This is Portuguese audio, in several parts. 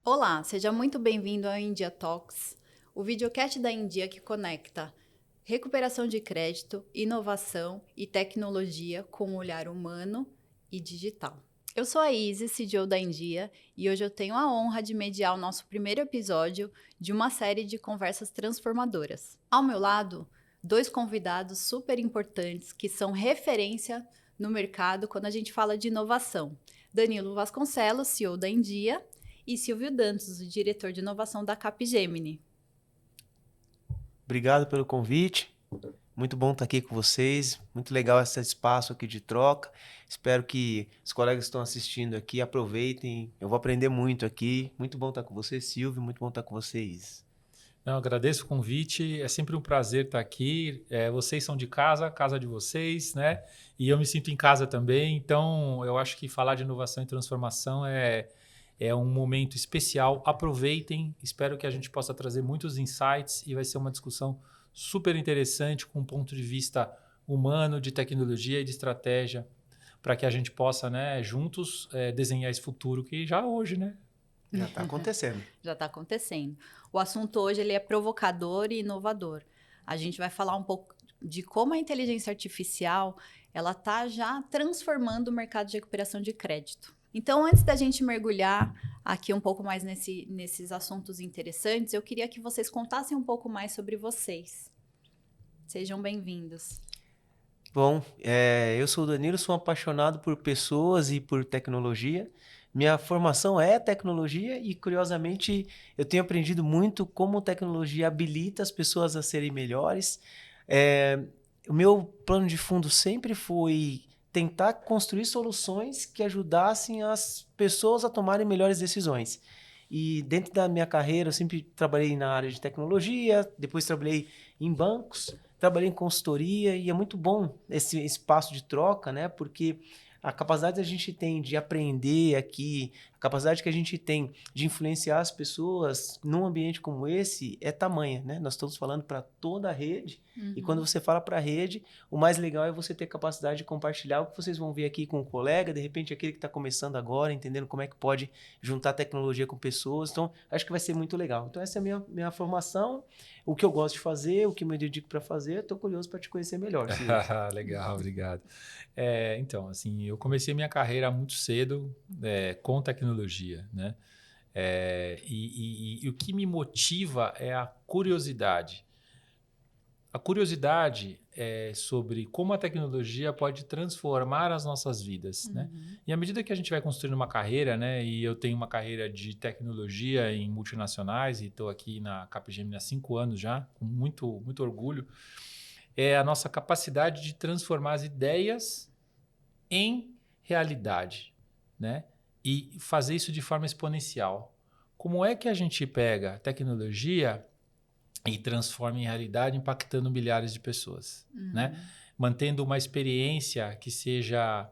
Olá, seja muito bem-vindo ao India Talks, o videocast da India que conecta recuperação de crédito, inovação e tecnologia com um olhar humano e digital. Eu sou a Isis, CDO da India, e hoje eu tenho a honra de mediar o nosso primeiro episódio de uma série de conversas transformadoras. Ao meu lado, dois convidados super importantes que são referência no mercado quando a gente fala de inovação. Danilo Vasconcelos, CEO da India, e Silvio Dantas, o diretor de inovação da Capgemini. Obrigado pelo convite. Muito bom estar aqui com vocês. Muito legal esse espaço aqui de troca. Espero que os colegas que estão assistindo aqui aproveitem. Eu vou aprender muito aqui. Muito bom estar com você, Silvio. Muito bom estar com vocês. Não, agradeço o convite, é sempre um prazer estar aqui. Vocês são de casa, casa de vocês, né? E eu me sinto em casa também, então eu acho que falar de inovação e transformação é um momento especial. Aproveitem, espero que a gente possa trazer muitos insights e vai ser uma discussão super interessante com um ponto de vista humano, de tecnologia e de estratégia, para que a gente possa, né, juntos, desenhar esse futuro que já é hoje, né? Já está acontecendo. Já está acontecendo. O assunto hoje ele é provocador e inovador. A gente vai falar um pouco de como a inteligência artificial ela está já transformando o mercado de recuperação de crédito. Então, antes da gente mergulhar aqui um pouco mais nesses assuntos interessantes, eu queria que vocês contassem um pouco mais sobre vocês. Sejam bem-vindos. Bom, eu sou o Danilo, sou um apaixonado por pessoas e por tecnologia. Minha formação é tecnologia e, curiosamente, eu tenho aprendido muito como tecnologia habilita as pessoas a serem melhores. O meu plano de fundo sempre foi tentar construir soluções que ajudassem as pessoas a tomarem melhores decisões. E dentro da minha carreira, eu sempre trabalhei na área de tecnologia, depois trabalhei em bancos, trabalhei em consultoria e é muito bom esse espaço de troca, né? Porque a capacidade que a gente tem de aprender aqui, a capacidade que a gente tem de influenciar as pessoas num ambiente como esse é tamanha, né? Nós estamos falando para toda a rede e quando você fala para a rede, o mais legal é você ter capacidade de compartilhar o que vocês vão ver aqui com o colega, de repente aquele que está começando agora, entendendo como é que pode juntar tecnologia com pessoas. Então, acho que vai ser muito legal. Então, essa é a minha formação, o que eu gosto de fazer, o que eu me dedico para fazer. Estou curioso para te conhecer melhor, Silvio. Legal, obrigado. Então, assim, eu comecei minha carreira muito cedo com tecnologia, né? E o que me motiva é a curiosidade. A curiosidade é sobre como a tecnologia pode transformar as nossas vidas, né? E à medida que a gente vai construindo uma carreira, né? E eu tenho uma carreira de tecnologia em multinacionais e estou aqui na Capgemini há 5 anos já, com muito, muito orgulho, é a nossa capacidade de transformar as ideias em realidade, né? E fazer isso de forma exponencial. Como é que a gente pega tecnologia e transforma em realidade, impactando milhares de pessoas, né? Mantendo uma experiência que seja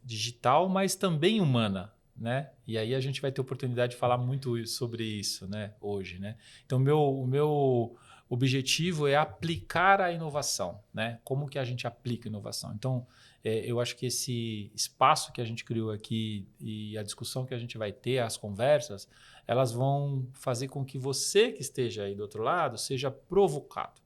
digital, mas também humana, né? E aí a gente vai ter oportunidade de falar muito sobre isso, né? Hoje, né? Então, o meu objetivo é aplicar a inovação, né? Como que a gente aplica a inovação? Então, eu acho que esse espaço que a gente criou aqui e a discussão que a gente vai ter, as conversas, elas vão fazer com que você que esteja aí do outro lado seja provocado,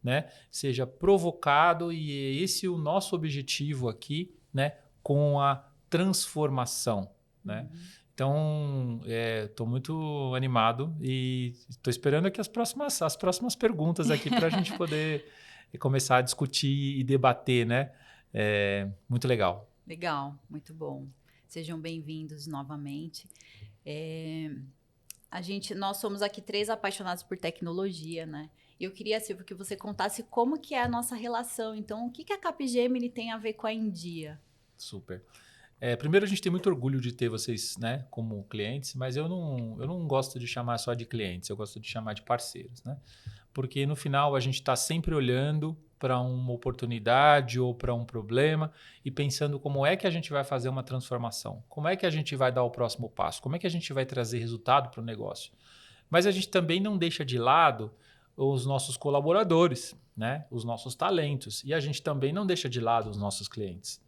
né? Seja provocado e esse é o nosso objetivo aqui, né? Com a transformação, né? Então, estou muito animado e estou esperando aqui as próximas perguntas aqui para a gente poder começar a discutir e debater, né? Muito legal. Legal, muito bom. Sejam bem-vindos novamente. Nós somos aqui 3 apaixonados por tecnologia, né? E eu queria, Silvio, que você contasse como que é a nossa relação. Então, o que a Capgemini tem a ver com a India? Super. Primeiro, a gente tem muito orgulho de ter vocês, né, como clientes, mas eu não gosto de chamar só de clientes, eu gosto de chamar de parceiros, né? Porque no final a gente está sempre olhando para uma oportunidade ou para um problema e pensando como é que a gente vai fazer uma transformação, como é que a gente vai dar o próximo passo, como é que a gente vai trazer resultado para o negócio. Mas a gente também não deixa de lado os nossos colaboradores, né, os nossos talentos, e a gente também não deixa de lado os nossos clientes.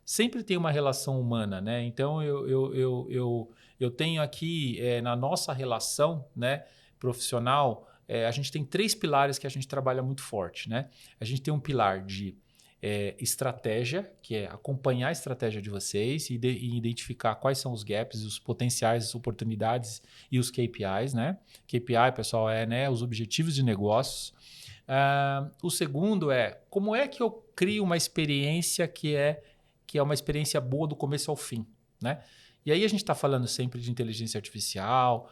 sempre tem uma relação humana, né? Então, eu tenho aqui, na nossa relação, né, profissional, a gente tem 3 pilares que a gente trabalha muito forte, né? A gente tem um pilar de estratégia, que é acompanhar a estratégia de vocês e identificar quais são os gaps, os potenciais, as oportunidades e os KPIs, né? KPI, pessoal, né, os objetivos de negócios. O segundo é como é que eu crio uma experiência que é uma experiência boa do começo ao fim, né? E aí a gente está falando sempre de inteligência artificial,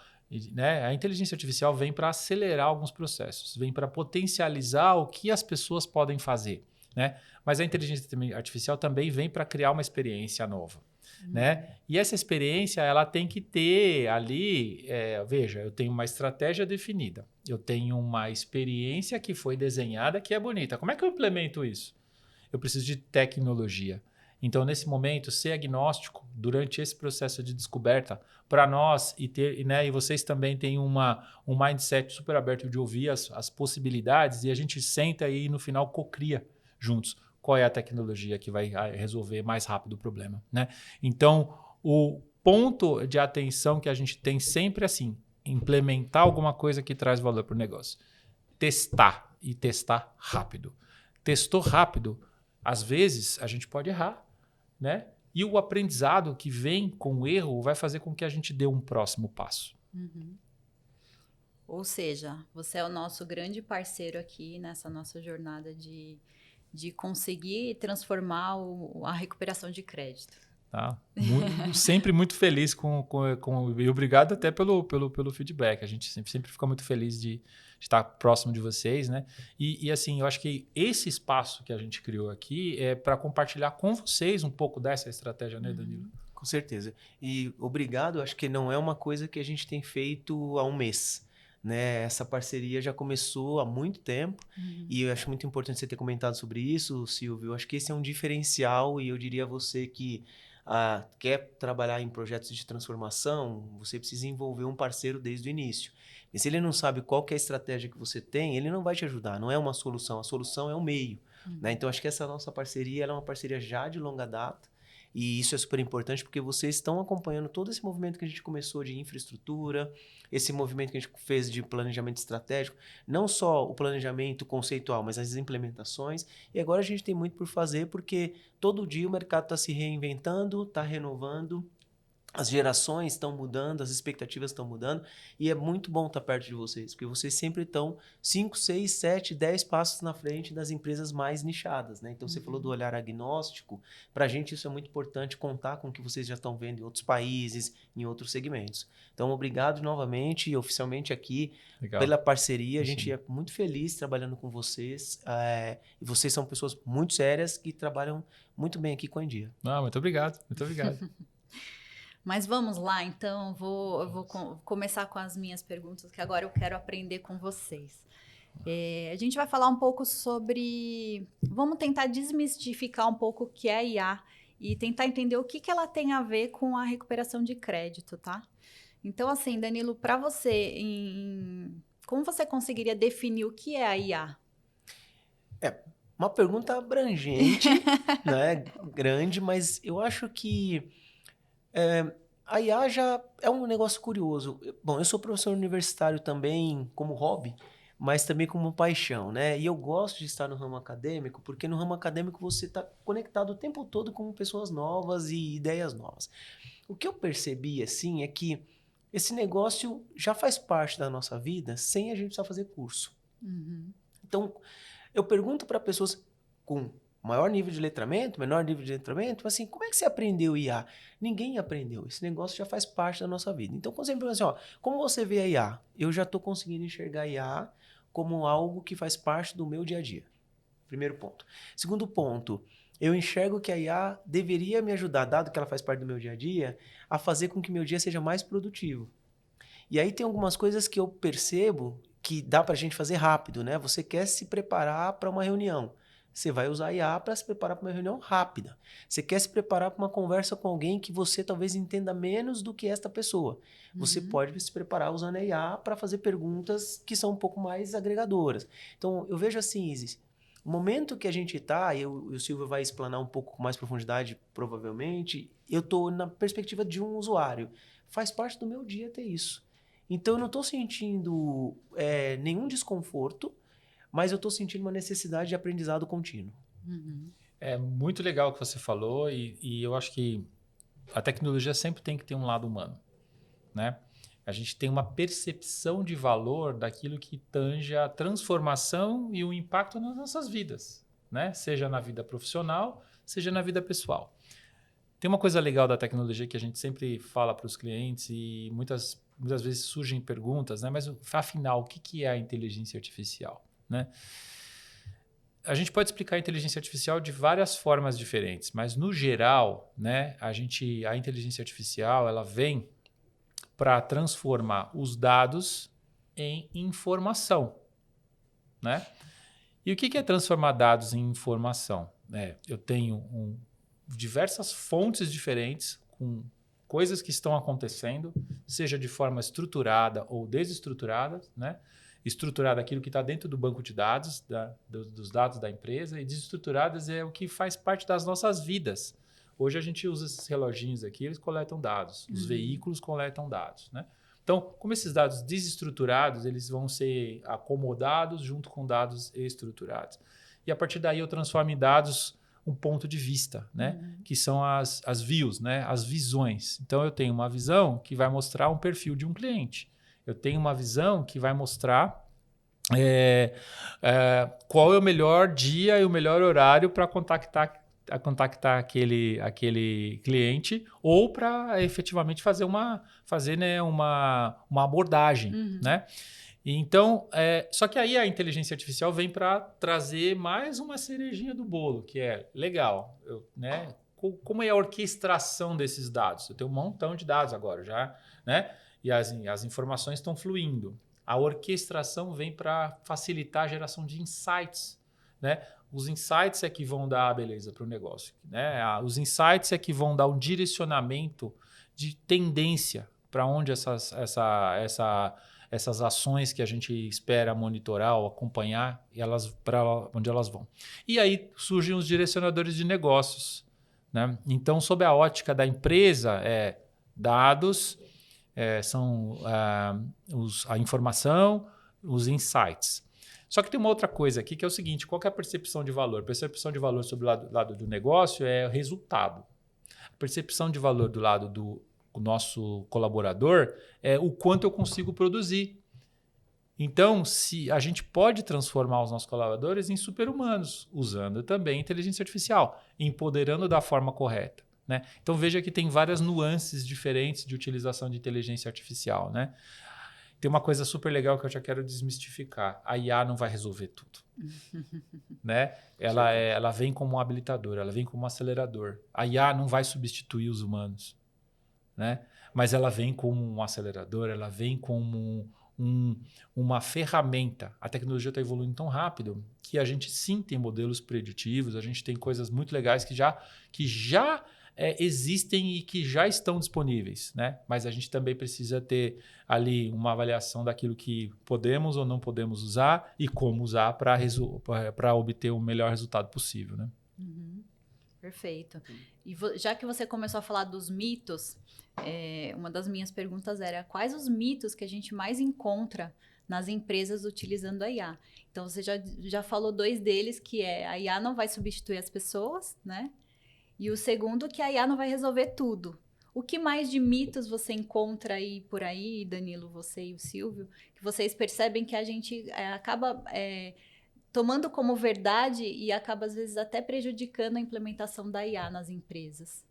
né? A inteligência artificial vem para acelerar alguns processos, vem para potencializar o que as pessoas podem fazer, né? Mas a inteligência artificial também vem para criar uma experiência nova, né? E essa experiência ela tem que ter ali, veja, eu tenho uma estratégia definida, eu tenho uma experiência que foi desenhada que é bonita. Como é que eu implemento isso? Eu preciso de tecnologia. Então, nesse momento, ser agnóstico durante esse processo de descoberta para nós e vocês também têm um mindset super aberto de ouvir as possibilidades e a gente senta aí no final cocria juntos qual é a tecnologia que vai resolver mais rápido o problema, né? Então, o ponto de atenção que a gente tem sempre assim, implementar alguma coisa que traz valor para o negócio. Testar e testar rápido. Testou rápido, às vezes a gente pode errar, né? E o aprendizado que vem com o erro vai fazer com que a gente dê um próximo passo. Uhum. Ou seja, você é o nosso grande parceiro aqui nessa nossa jornada de conseguir transformar a recuperação de crédito. Tá? Sempre muito feliz e obrigado até pelo feedback. A gente sempre fica muito feliz de estar próximo de vocês, né? E assim, eu acho que esse espaço que a gente criou aqui é para compartilhar com vocês um pouco dessa estratégia, né, Danilo? Com certeza. E obrigado, acho que não é uma coisa que a gente tem feito há um mês, né? Essa parceria já começou há muito tempo e eu acho muito importante você ter comentado sobre isso, Silvio. Eu acho que esse é um diferencial e eu diria a você que quer trabalhar em projetos de transformação, você precisa envolver um parceiro desde o início. E se ele não sabe qual que é a estratégia que você tem, ele não vai te ajudar, não é uma solução, a solução é um meio. Né? Então, acho que essa nossa parceria ela é uma parceria já de longa data, e isso é super importante porque vocês estão acompanhando todo esse movimento que a gente começou de infraestrutura, esse movimento que a gente fez de planejamento estratégico, não só o planejamento conceitual, mas as implementações. E agora a gente tem muito por fazer porque todo dia o mercado está se reinventando, está renovando, as gerações estão mudando, as expectativas estão mudando e é muito bom estar perto de vocês, porque vocês sempre estão 5, 6, 7, 10 passos na frente das empresas mais nichadas, né? Então, você falou do olhar agnóstico, para a gente isso é muito importante, contar com o que vocês já estão vendo em outros países, em outros segmentos. Então, obrigado novamente e oficialmente aqui pela parceria, a gente é muito feliz trabalhando com vocês e vocês são pessoas muito sérias que trabalham muito bem aqui com a Endia. Muito obrigado, muito obrigado. Mas vamos lá, então, eu vou começar com as minhas perguntas, que agora eu quero aprender com vocês. A gente vai falar um pouco sobre... Vamos tentar desmistificar um pouco o que é a IA e tentar entender o que ela tem a ver com a recuperação de crédito, tá? Então, assim, Danilo, para você, como você conseguiria definir o que é a IA? Uma pergunta abrangente, né? Grande, mas eu acho que... a IA já é um negócio curioso. Bom, eu sou professor universitário também como hobby, mas também como paixão, né? E eu gosto de estar no ramo acadêmico, porque no ramo acadêmico você está conectado o tempo todo com pessoas novas e ideias novas. O que eu percebi, assim, é que esse negócio já faz parte da nossa vida sem a gente precisar fazer curso. Então, eu pergunto para pessoas com maior nível de letramento, menor nível de letramento, assim, como é que você aprendeu IA? Ninguém aprendeu. Esse negócio já faz parte da nossa vida. Então, quando você me pergunta assim, como você vê a IA? Eu já estou conseguindo enxergar a IA como algo que faz parte do meu dia a dia. Primeiro ponto. Segundo ponto, eu enxergo que a IA deveria me ajudar, dado que ela faz parte do meu dia a dia, a fazer com que meu dia seja mais produtivo. E aí tem algumas coisas que eu percebo que dá para a gente fazer rápido, né? Você quer se preparar para uma reunião. Você vai usar a IA para se preparar para uma reunião rápida. Você quer se preparar para uma conversa com alguém que você talvez entenda menos do que esta pessoa. Você pode se preparar usando a IA para fazer perguntas que são um pouco mais agregadoras. Então, eu vejo assim, Isis, O momento que a gente está, e o Silvio vai explanar um pouco com mais profundidade, provavelmente, eu estou na perspectiva de um usuário. Faz parte do meu dia ter isso. Então, eu não estou sentindo nenhum desconforto, mas eu estou sentindo uma necessidade de aprendizado contínuo. É muito legal o que você falou e eu acho que a tecnologia sempre tem que ter um lado humano, né? A gente tem uma percepção de valor daquilo que tange a transformação e o impacto nas nossas vidas, né? Seja na vida profissional, seja na vida pessoal. Tem uma coisa legal da tecnologia que a gente sempre fala para os clientes e muitas vezes surgem perguntas, né? Mas afinal, o que é a inteligência artificial, né? A gente pode explicar a inteligência artificial de várias formas diferentes, mas no geral, né, a inteligência artificial ela vem para transformar os dados em informação, né? E o que é transformar dados em informação? Eu tenho diversas fontes diferentes com coisas que estão acontecendo, seja de forma estruturada ou desestruturada, né? Estruturada aquilo que está dentro do banco de dados, dos dados da empresa, e desestruturadas é o que faz parte das nossas vidas. Hoje a gente usa esses reloginhos aqui, eles coletam dados, os veículos coletam dados, né? Então, como esses dados desestruturados, eles vão ser acomodados junto com dados estruturados. E a partir daí eu transformo em dados um ponto de vista, né? Que são as views, né? As visões. Então, eu tenho uma visão que vai mostrar um perfil de um cliente. Eu tenho uma visão que vai mostrar qual é o melhor dia e o melhor horário para contactar aquele cliente ou para efetivamente fazer uma abordagem, né? Então, só que aí a inteligência artificial vem para trazer mais uma cerejinha do bolo, que é legal, né? Como é a orquestração desses dados? Eu tenho um montão de dados agora já, né? E as informações estão fluindo. A orquestração vem para facilitar a geração de insights, né? Os insights é que vão dar a beleza para o negócio, né? Os insights é que vão dar um direcionamento de tendência para onde essas ações que a gente espera monitorar ou acompanhar, para onde elas vão. E aí surgem os direcionadores de negócios, né? Então, sob a ótica da empresa, dados, são a informação, os insights. Só que tem uma outra coisa aqui que é o seguinte: qual que é a percepção de valor? A percepção de valor sobre o lado do negócio é o resultado. A percepção de valor do lado do nosso colaborador é o quanto eu consigo produzir. Então, se a gente pode transformar os nossos colaboradores em super-humanos, usando também inteligência artificial, empoderando da forma correta, né? Então, veja que tem várias nuances diferentes de utilização de inteligência artificial, né? Tem uma coisa super legal que eu já quero desmistificar. A IA não vai resolver tudo. Né? Ela vem como um habilitador, ela vem como um acelerador. A IA não vai substituir os humanos, né? Mas ela vem como um acelerador, ela vem como uma ferramenta. A tecnologia está evoluindo tão rápido que a gente sim tem modelos preditivos, a gente tem coisas muito legais que já existem e que já estão disponíveis, né? Mas a gente também precisa ter ali uma avaliação daquilo que podemos ou não podemos usar e como usar para obter o melhor resultado possível, né? Perfeito. E já que você começou a falar dos mitos, uma das minhas perguntas era quais os mitos que a gente mais encontra nas empresas utilizando a IA? Então, você já falou 2 deles, que é a IA não vai substituir as pessoas, né? E o segundo, que a IA não vai resolver tudo. O que mais de mitos você encontra aí por aí, Danilo, você e o Silvio, que vocês percebem que a gente acaba tomando como verdade e acaba, às vezes, até prejudicando a implementação da IA nas empresas?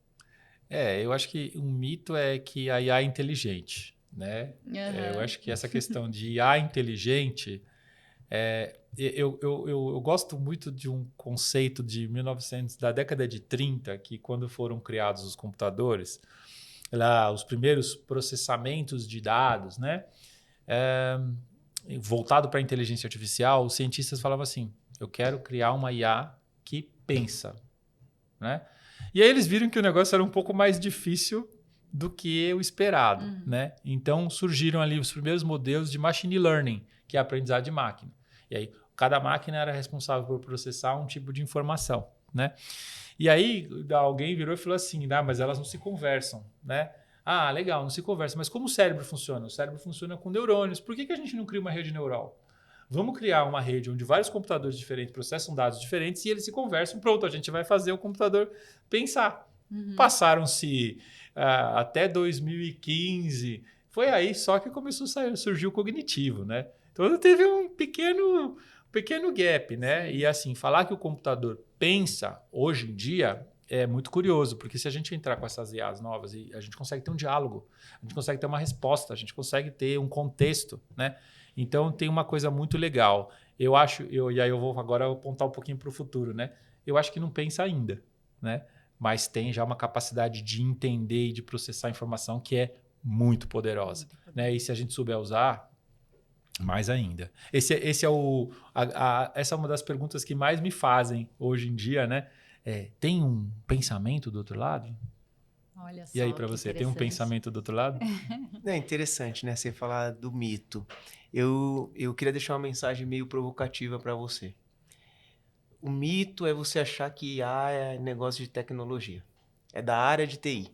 Eu acho que um mito é que a IA é inteligente, né? Eu acho que essa questão de IA inteligente... Eu gosto muito de um conceito de 1900, da década de 30, que quando foram criados os computadores, os primeiros processamentos de dados, né? Voltado para a inteligência artificial, os cientistas falavam assim: eu quero criar uma IA que pensa, né? E aí eles viram que o negócio era um pouco mais difícil do que o esperado, né? Então surgiram ali os primeiros modelos de machine learning, que é aprendizado de máquina. E aí Cada máquina era responsável por processar um tipo de informação, né? E aí alguém virou e falou assim, mas elas não se conversam, né? Ah, legal, não se conversam. Mas como o cérebro funciona? O cérebro funciona com neurônios. Por que a gente não cria uma rede neural? Vamos criar uma rede onde vários computadores diferentes processam dados diferentes e eles se conversam. Pronto, a gente vai fazer o computador pensar. Passaram-se até 2015. Foi aí só que começou a surgir o cognitivo, né? Então teve um pequeno gap, né? E assim, falar que o computador pensa hoje em dia é muito curioso, porque se a gente entrar com essas IAs novas, a gente consegue ter um diálogo, a gente consegue ter uma resposta, a gente consegue ter um contexto, né? Então tem uma coisa muito legal. Eu acho, e aí eu vou agora apontar um pouquinho para o futuro, né? Eu acho que não pensa ainda, né? Mas tem já uma capacidade de entender e de processar informação que é muito poderosa, né? E se a gente souber usar, mais ainda. Essa é uma das perguntas que mais me fazem hoje em dia, né? Tem um pensamento do outro lado? Olha só, e aí, para você, tem um pensamento do outro lado? É interessante, né? Você falar do mito. Eu queria deixar uma mensagem meio provocativa para você. O mito é você achar que IA é negócio de tecnologia. É da área de TI.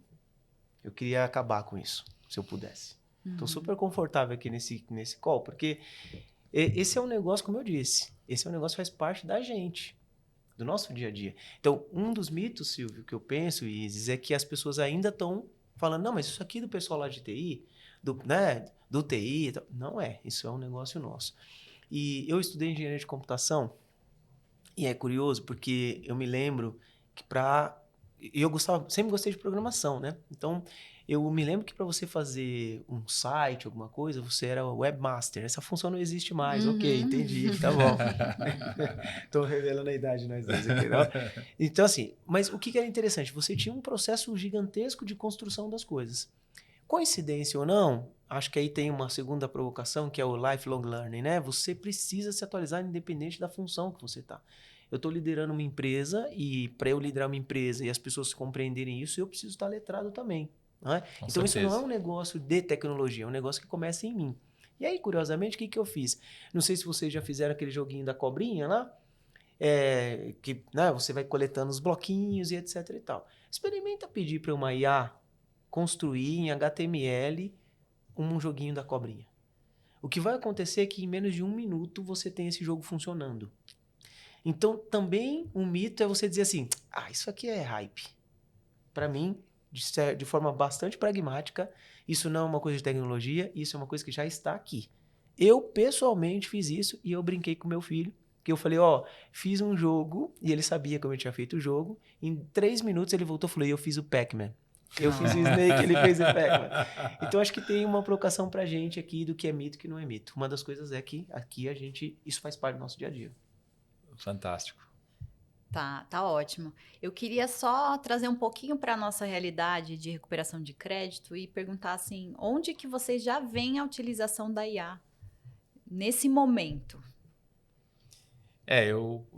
Eu queria acabar com isso, se eu pudesse. Estou super confortável aqui nesse call, porque esse é um negócio, como eu disse, esse é um negócio que faz parte da gente, do nosso dia a dia. Então, um dos mitos, Silvio, que eu penso, Isis, é que as pessoas ainda estão falando, não, mas isso aqui do pessoal lá de TI, do TI, não é, isso é um negócio nosso. E eu estudei engenharia de computação, e é curioso, porque eu me lembro que sempre gostei de programação, né? Então, eu me lembro que para você fazer um site, alguma coisa, você era webmaster. Essa função não existe mais. Ok, entendi, tá bom. Estou revelando a idade de nós dois aqui, não? Então, assim, mas o que era interessante? Você tinha um processo gigantesco de construção das coisas. Coincidência ou não, acho que aí tem uma segunda provocação, que é o lifelong learning, né? Você precisa se atualizar independente da função que você está. Eu estou liderando uma empresa e para eu liderar uma empresa e as pessoas compreenderem isso, eu preciso estar letrado também. Não é? Então, isso não é um negócio de tecnologia, é um negócio que começa em mim. E aí, curiosamente, o que eu fiz? Não sei se vocês já fizeram aquele joguinho da cobrinha lá, que você vai coletando os bloquinhos e etc e tal. Experimenta pedir para uma IA construir em HTML um joguinho da cobrinha. O que vai acontecer é que em menos de 1 minuto você tem esse jogo funcionando. Então, também um mito é você dizer assim, isso aqui é hype. Para mim, de forma bastante pragmática, isso não é uma coisa de tecnologia, isso é uma coisa que já está aqui. Eu, pessoalmente, fiz isso e eu brinquei com meu filho, que eu falei, fiz um jogo, e ele sabia como eu tinha feito o jogo, em 3 minutos ele voltou e falou, eu fiz o Pac-Man. Eu fiz o Snake, ele fez o Pac-Man. Então, acho que tem uma provocação pra gente aqui do que é mito e que não é mito. Uma das coisas é que aqui isso faz parte do nosso dia a dia. Fantástico. Tá ótimo. Eu queria só trazer um pouquinho para a nossa realidade de recuperação de crédito e perguntar assim, onde que vocês já veem a utilização da IA nesse momento?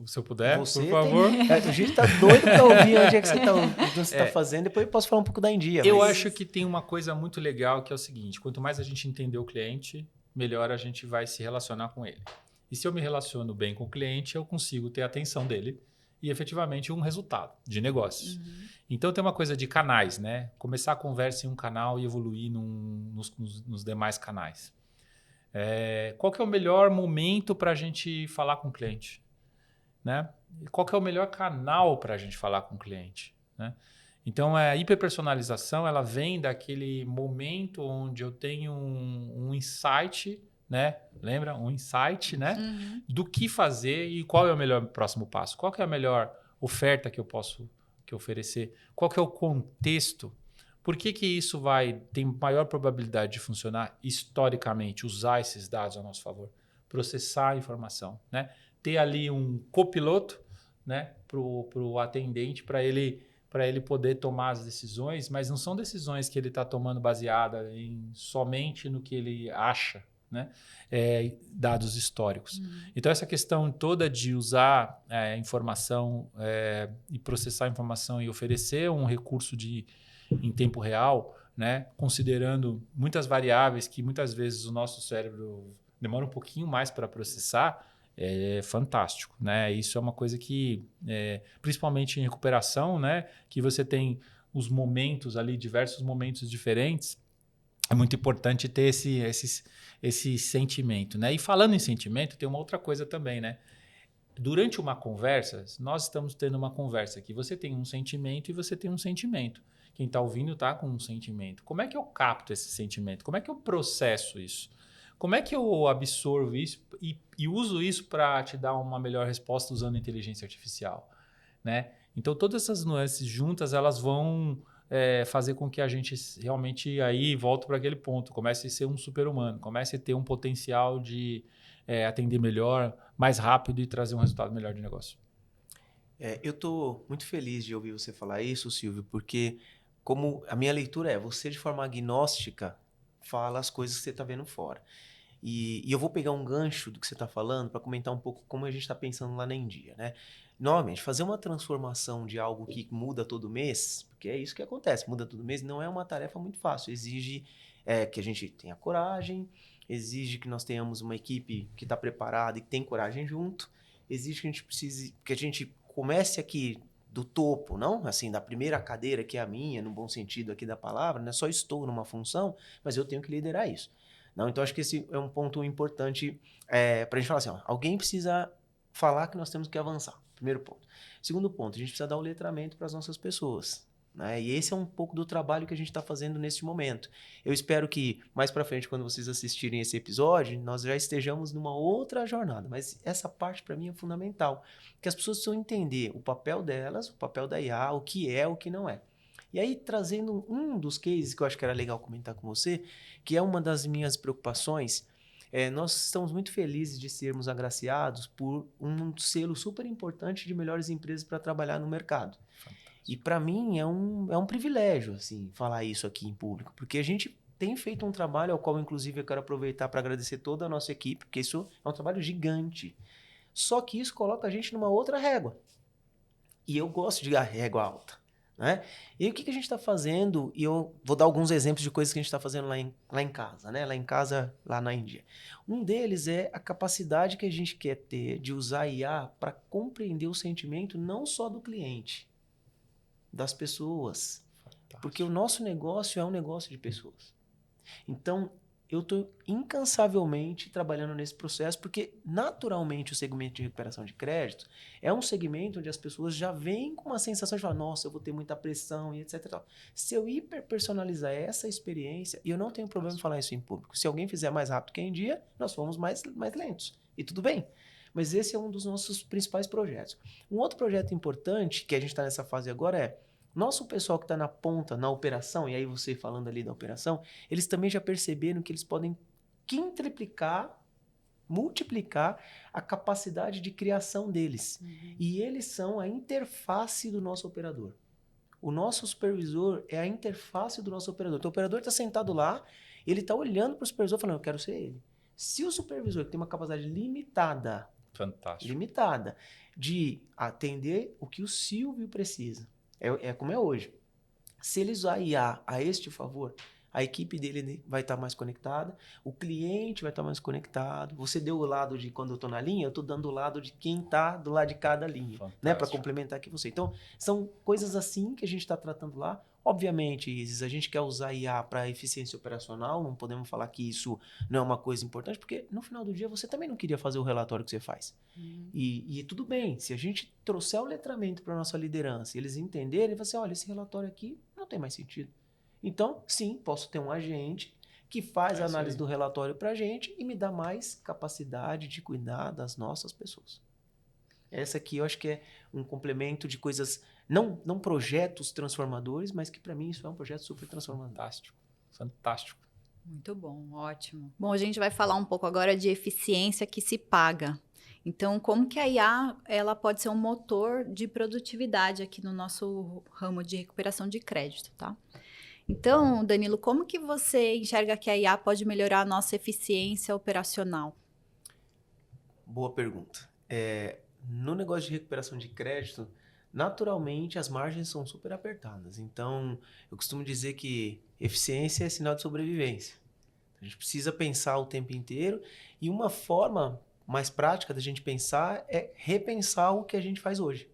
Se eu puder, por favor. A gente tá doido para ouvir onde é que você tá fazendo, depois eu posso falar um pouco da India. Eu acho que tem uma coisa muito legal que é o seguinte, quanto mais a gente entender o cliente, melhor a gente vai se relacionar com ele. E se eu me relaciono bem com o cliente, eu consigo ter a atenção dele e efetivamente um resultado de negócios. Então tem uma coisa de canais, né? Começar a conversa em um canal e evoluir nos demais canais. Qual que é o melhor momento para a gente falar com o cliente? Né? Qual que é o melhor canal para a gente falar com o cliente? Né? Então, a hiperpersonalização ela vem daquele momento onde eu tenho um insight, né? Lembra? Um insight, né? Do que fazer e qual é o melhor próximo passo. Qual que é a melhor oferta que eu posso oferecer? Qual que é o contexto? Por que isso tem maior probabilidade de funcionar historicamente, usar esses dados a nosso favor? Processar a informação, né? Ter ali um copiloto, né, para o atendente, para ele poder tomar as decisões, mas não são decisões que ele está tomando baseada somente no que ele acha, né? Dados históricos. Então, essa questão toda de usar informação e processar a informação e oferecer um recurso em tempo real, né, considerando muitas variáveis que muitas vezes o nosso cérebro demora um pouquinho mais para processar, é fantástico, né? Isso é uma coisa que, principalmente em recuperação, né? Que você tem os momentos ali, diversos momentos diferentes, é muito importante ter esse sentimento, né? E falando em sentimento, tem uma outra coisa também, né? Durante uma conversa, nós estamos tendo uma conversa aqui. Você tem um sentimento e você tem um sentimento. Quem está ouvindo está com um sentimento. Como é que eu capto esse sentimento? Como é que eu processo isso? Como é que eu absorvo isso e uso isso para te dar uma melhor resposta usando inteligência artificial, né? Então, todas essas nuances juntas, elas vão fazer com que a gente realmente aí volte para aquele ponto, comece a ser um super-humano, comece a ter um potencial de atender melhor, mais rápido e trazer um resultado melhor de negócio. Eu estou muito feliz de ouvir você falar isso, Silvio, porque como a minha leitura você de forma agnóstica fala as coisas que você está vendo fora. E eu vou pegar um gancho do que você está falando para comentar um pouco como a gente está pensando lá na Índia, né? Novamente, fazer uma transformação de algo que muda todo mês, porque é isso que acontece, muda todo mês, não é uma tarefa muito fácil. Exige que a gente tenha coragem, exige que nós tenhamos uma equipe que está preparada e que tem coragem junto, exige que a gente comece aqui do topo, não? Assim, da primeira cadeira que é a minha, no bom sentido aqui da palavra, não é só estou numa função, mas eu tenho que liderar isso. Não, então, acho que esse é um ponto importante para a gente falar assim, ó, alguém precisa falar que nós temos que avançar. Primeiro ponto. Segundo ponto, a gente precisa dar o letramento para as nossas pessoas. Né? E esse é um pouco do trabalho que a gente está fazendo nesse momento. Eu espero que mais para frente, quando vocês assistirem esse episódio, nós já estejamos numa outra jornada. Mas essa parte para mim é fundamental. Que as pessoas precisam entender o papel delas, o papel da IA, o que é, o que não é. E aí, trazendo um dos cases que eu acho que era legal comentar com você, que é uma das minhas preocupações, nós estamos muito felizes de sermos agraciados por um selo super importante de melhores empresas para trabalhar no mercado. Fantástico. E para mim é um privilégio assim, falar isso aqui em público, porque a gente tem feito um trabalho ao qual, inclusive, eu quero aproveitar para agradecer toda a nossa equipe, porque isso é um trabalho gigante. Só que isso coloca a gente numa outra régua. E eu gosto de régua alta. Né? E aí, o que a gente está fazendo? E eu vou dar alguns exemplos de coisas que a gente está fazendo lá em casa, né? Lá em casa, lá na Índia. Um deles é a capacidade que a gente quer ter de usar IA para compreender o sentimento não só do cliente, das pessoas. Fantástico. Porque o nosso negócio é um negócio de pessoas. Então, eu estou incansavelmente trabalhando nesse processo, porque naturalmente o segmento de recuperação de crédito é um segmento onde as pessoas já vêm com uma sensação de falar, nossa, eu vou ter muita pressão e etc. Se eu hiperpersonalizar essa experiência, e eu não tenho problema em falar isso em público, se alguém fizer mais rápido que em dia, nós fomos mais lentos. E tudo bem. Mas esse é um dos nossos principais projetos. Um outro projeto importante, que a gente está nessa fase agora, é nosso pessoal que está na ponta, na operação, e aí você falando ali da operação, eles também já perceberam que eles podem quintriplicar, multiplicar a capacidade de criação deles. Uhum. E eles são a interface do nosso operador. O nosso supervisor é a interface do nosso operador. Então, o operador está sentado lá, ele está olhando para o supervisor falando, eu quero ser ele. Se o supervisor tem uma capacidade limitada, de atender o que o Silvio precisa, é como é hoje. Se ele usar IA a este favor, a equipe dele vai estar mais conectada, o cliente vai estar mais conectado. Você deu o lado de quando eu estou na linha, eu estou dando o lado de quem está do lado de cada linha, né, para complementar aqui você. Então, são coisas assim que a gente está tratando lá. Obviamente, Isis, a gente quer usar IA para eficiência operacional, não podemos falar que isso não é uma coisa importante, porque no final do dia você também não queria fazer o relatório que você faz. Uhum. E tudo bem, se a gente trouxer o letramento para a nossa liderança e eles entenderem, você olha, esse relatório aqui não tem mais sentido. Então, sim, posso ter um agente que faz a análise do relatório para a gente e me dá mais capacidade de cuidar das nossas pessoas. Essa aqui eu acho que é um complemento de coisas, não projetos transformadores, mas que para mim isso é um projeto super transformador. Fantástico. Muito bom, ótimo. Bom, a gente vai falar um pouco agora de eficiência que se paga. Então, como que a IA ela pode ser um motor de produtividade aqui no nosso ramo de recuperação de crédito, tá? Então, Danilo, como que você enxerga que a IA pode melhorar a nossa eficiência operacional? Boa pergunta. No negócio de recuperação de crédito, naturalmente as margens são super apertadas. Então, eu costumo dizer que eficiência é sinal de sobrevivência. A gente precisa pensar o tempo inteiro e uma forma mais prática da gente pensar é repensar o que a gente faz hoje.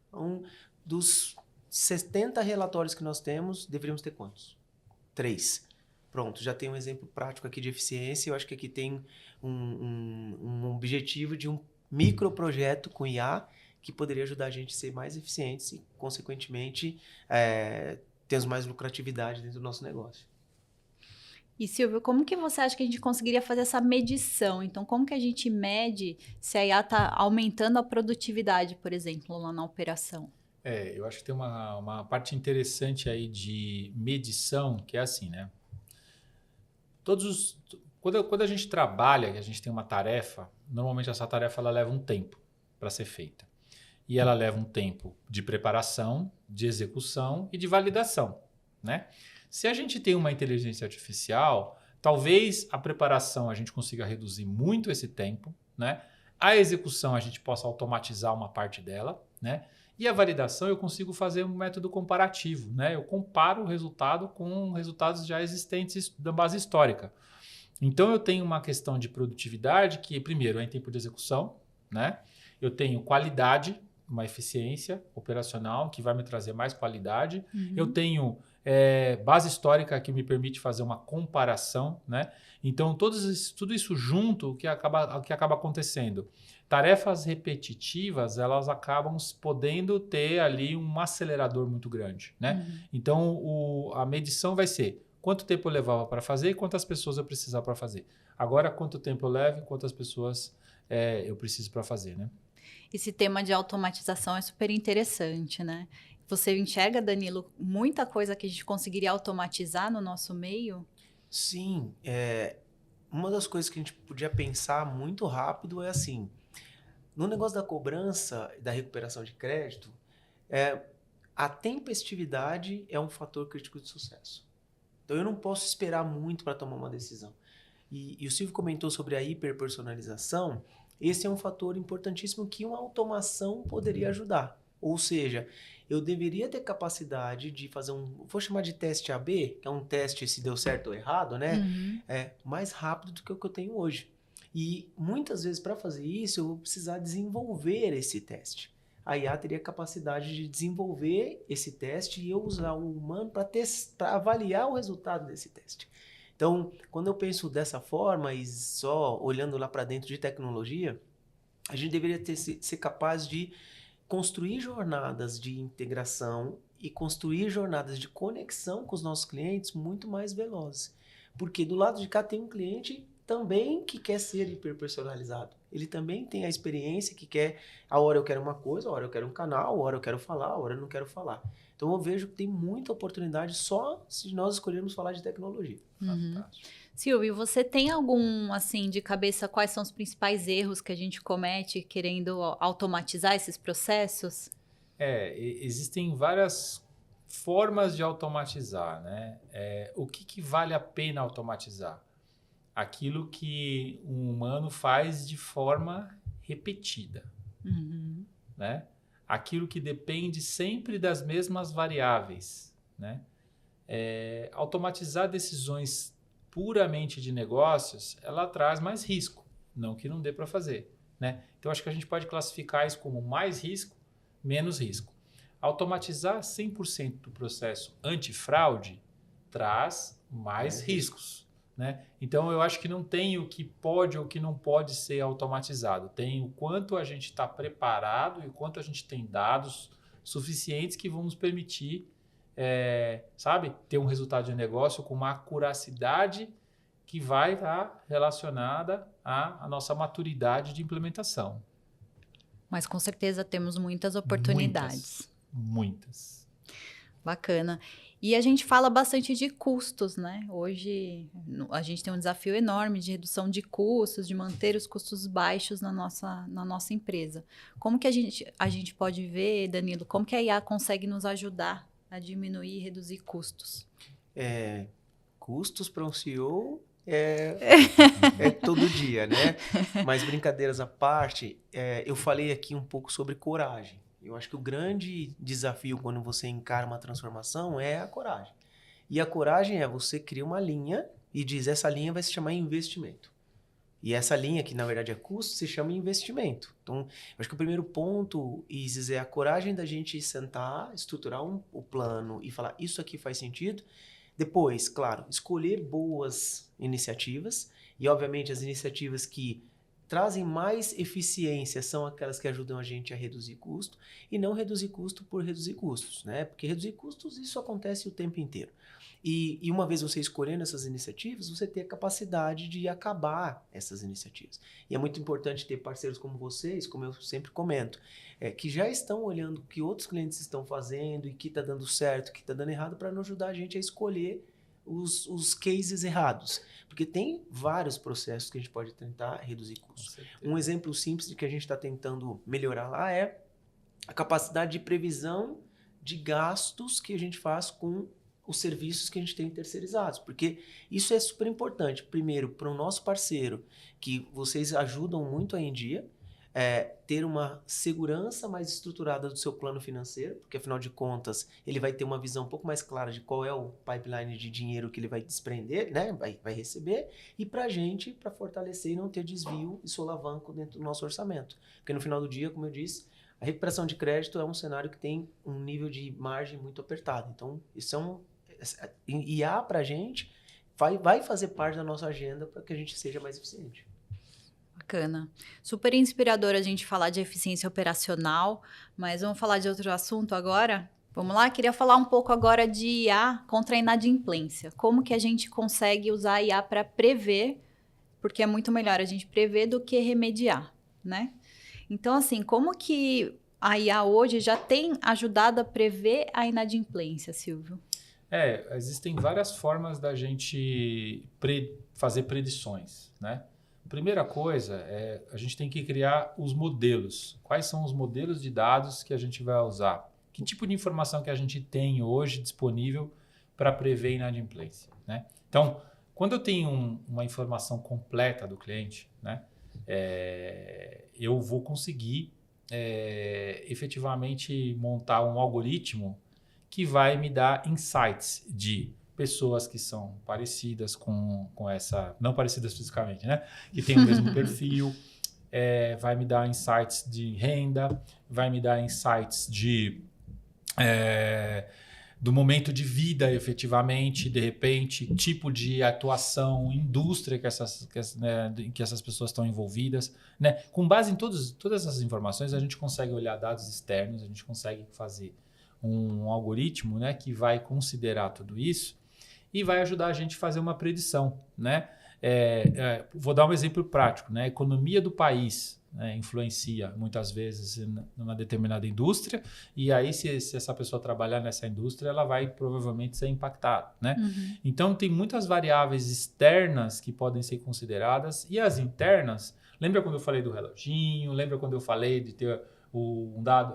Então, dos 70 relatórios que nós temos, deveríamos ter quantos? 3. Pronto, já tem um exemplo prático aqui de eficiência. Eu acho que aqui tem um objetivo de um microprojeto com IA que poderia ajudar a gente a ser mais eficientes e, consequentemente, termos mais lucratividade dentro do nosso negócio. E, Silvio, como que você acha que a gente conseguiria fazer essa medição? Então, como que a gente mede se a IA está aumentando a produtividade, por exemplo, lá na operação? Eu acho que tem uma parte interessante aí de medição, que é assim, né? Quando a gente trabalha, que a gente tem uma tarefa, normalmente essa tarefa ela leva um tempo para ser feita. E ela leva um tempo de preparação, de execução e de validação, né? Se a gente tem uma inteligência artificial, talvez a preparação a gente consiga reduzir muito esse tempo, né? A execução a gente possa automatizar uma parte dela, né? E a validação eu consigo fazer um método comparativo, né? Eu comparo o resultado com resultados já existentes da base histórica. Então eu tenho uma questão de produtividade que, primeiro, é em tempo de execução, né? Eu tenho qualidade, uma eficiência operacional que vai me trazer mais qualidade. Eu tenho base histórica que me permite fazer uma comparação, né? Então, tudo isso junto, o que acaba acontecendo? Tarefas repetitivas, elas acabam podendo ter ali um acelerador muito grande, né? Então, a medição vai ser quanto tempo eu levava para fazer e quantas pessoas eu precisava para fazer. Agora, quanto tempo eu levo e quantas pessoas eu preciso para fazer, né? Esse tema de automatização é super interessante, né? Você enxerga, Danilo, muita coisa que a gente conseguiria automatizar no nosso meio? Sim, uma das coisas que a gente podia pensar muito rápido é assim, no negócio da cobrança e da recuperação de crédito, a tempestividade é um fator crítico de sucesso. Então eu não posso esperar muito para tomar uma decisão. E o Silvio comentou sobre a hiperpersonalização. Esse é um fator importantíssimo que uma automação poderia ajudar. Ou seja, eu deveria ter capacidade de fazer vou chamar de teste AB, que é um teste se deu certo ou errado, né? Mais rápido do que o que eu tenho hoje. E muitas vezes para fazer isso eu vou precisar desenvolver esse teste. A IA teria capacidade de desenvolver esse teste e eu usar o humano para avaliar o resultado desse teste. Então, quando eu penso dessa forma e só olhando lá para dentro de tecnologia, a gente deveria ser capaz de construir jornadas de integração e construir jornadas de conexão com os nossos clientes muito mais velozes. Porque do lado de cá tem um cliente também que quer ser hiperpersonalizado. Ele também tem a experiência que quer, a hora eu quero uma coisa, a hora eu quero um canal, a hora eu quero falar, a hora eu não quero falar. Então eu vejo que tem muita oportunidade só se nós escolhermos falar de tecnologia. Fantástico. Silvio, você tem algum, assim, de cabeça, quais são os principais erros que a gente comete querendo automatizar esses processos? Existem várias formas de automatizar, né? O que vale a pena automatizar? Aquilo que um humano faz de forma repetida, né? Aquilo que depende sempre das mesmas variáveis, né? Automatizar decisões puramente de negócios, ela traz mais risco, não que não dê para fazer, né? Então, acho que a gente pode classificar isso como mais risco, menos risco. Automatizar 100% do processo antifraude traz mais riscos, né? Então, eu acho que não tem o que pode ou o que não pode ser automatizado. Tem o quanto a gente está preparado e o quanto a gente tem dados suficientes que vão nos permitir ter um resultado de negócio com uma acuracidade que vai estar relacionada à nossa maturidade de implementação. Mas com certeza temos muitas oportunidades. Muitas. Bacana. E a gente fala bastante de custos, né? Hoje a gente tem um desafio enorme de redução de custos, de manter os custos baixos na nossa empresa. Como que a gente pode ver, Danilo, como que a IA consegue nos ajudar a diminuir e reduzir custos? Custos para um CEO todo dia, né? Mas brincadeiras à parte, eu falei aqui um pouco sobre coragem. Eu acho que o grande desafio quando você encara uma transformação é a coragem. E a coragem é você criar uma linha e diz, essa linha vai se chamar investimento. E essa linha, que na verdade é custo, se chama investimento. Então, eu acho que o primeiro ponto, Isis, é a coragem da gente sentar, estruturar o plano e falar, isso aqui faz sentido. Depois, claro, escolher boas iniciativas. E, obviamente, as iniciativas que trazem mais eficiência são aquelas que ajudam a gente a reduzir custo. E não reduzir custo por reduzir custos, né? Porque reduzir custos, isso acontece o tempo inteiro. E uma vez você escolhendo essas iniciativas, você tem a capacidade de acabar essas iniciativas. E é muito importante ter parceiros como vocês, como eu sempre comento, que já estão olhando o que outros clientes estão fazendo e que está dando certo, que está dando errado, para não ajudar a gente a escolher os cases errados. Porque tem vários processos que a gente pode tentar reduzir custos. Um exemplo simples de que a gente está tentando melhorar lá é a capacidade de previsão de gastos que a gente faz com os serviços que a gente tem terceirizados, porque isso é super importante. Primeiro, para o nosso parceiro, que vocês ajudam muito a Endia, ter uma segurança mais estruturada do seu plano financeiro, porque afinal de contas, ele vai ter uma visão um pouco mais clara de qual é o pipeline de dinheiro que ele vai desprender, né? vai receber, e para a gente, para fortalecer e não ter desvio e solavanco dentro do nosso orçamento. Porque no final do dia, como eu disse, a recuperação de crédito é um cenário que tem um nível de margem muito apertado. Então, isso IA para a gente vai fazer parte da nossa agenda para que a gente seja mais eficiente. Bacana. Super inspirador a gente falar de eficiência operacional, mas vamos falar de outro assunto agora? Vamos lá? Queria falar um pouco agora de IA contra a inadimplência. Como que a gente consegue usar a IA para prever, porque é muito melhor a gente prever do que remediar, né? Então, assim, como que a IA hoje já tem ajudado a prever a inadimplência, Silvio? Existem várias formas da gente fazer predições, né? Primeira coisa a gente tem que criar os modelos. Quais são os modelos de dados que a gente vai usar? Que tipo de informação que a gente tem hoje disponível para prever inadimplência, né? Então, quando eu tenho uma informação completa do cliente, né, eu vou conseguir efetivamente montar um algoritmo que vai me dar insights de pessoas que são parecidas com essa... Não parecidas fisicamente, né? Que tem o mesmo perfil. Vai me dar insights de renda, vai me dar insights do momento de vida, efetivamente, de repente, tipo de atuação, indústria que essas pessoas estão envolvidas, né? Com base em todas essas informações, a gente consegue olhar dados externos, a gente consegue fazer um algoritmo, né, que vai considerar tudo isso e vai ajudar a gente a fazer uma predição, né? Vou dar um exemplo prático, né? A economia do país, né, influencia muitas vezes numa determinada indústria, e aí se essa pessoa trabalhar nessa indústria, ela vai provavelmente ser impactada, né? Uhum. Então tem muitas variáveis externas que podem ser consideradas, e as internas, lembra quando eu falei do reloginho, lembra quando eu falei de ter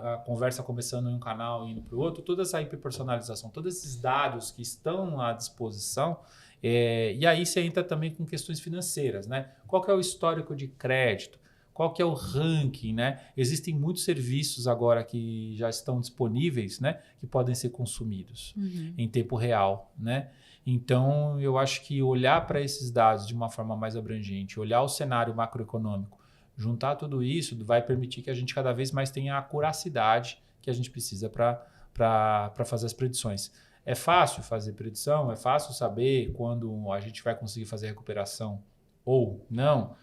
a conversa começando em um canal e indo para o outro, toda essa hiperpersonalização, todos esses dados que estão à disposição, e aí você entra também com questões financeiras, né? Qual que é o histórico de crédito? Qual que é o ranking, né? Existem muitos serviços agora que já estão disponíveis, né? Que podem ser consumidos em tempo real, né? Então, eu acho que olhar para esses dados de uma forma mais abrangente, olhar o cenário macroeconômico, juntar tudo isso vai permitir que a gente cada vez mais tenha a acuracidade que a gente precisa para fazer as predições. É fácil fazer predição? É fácil saber quando a gente vai conseguir fazer a recuperação ou não?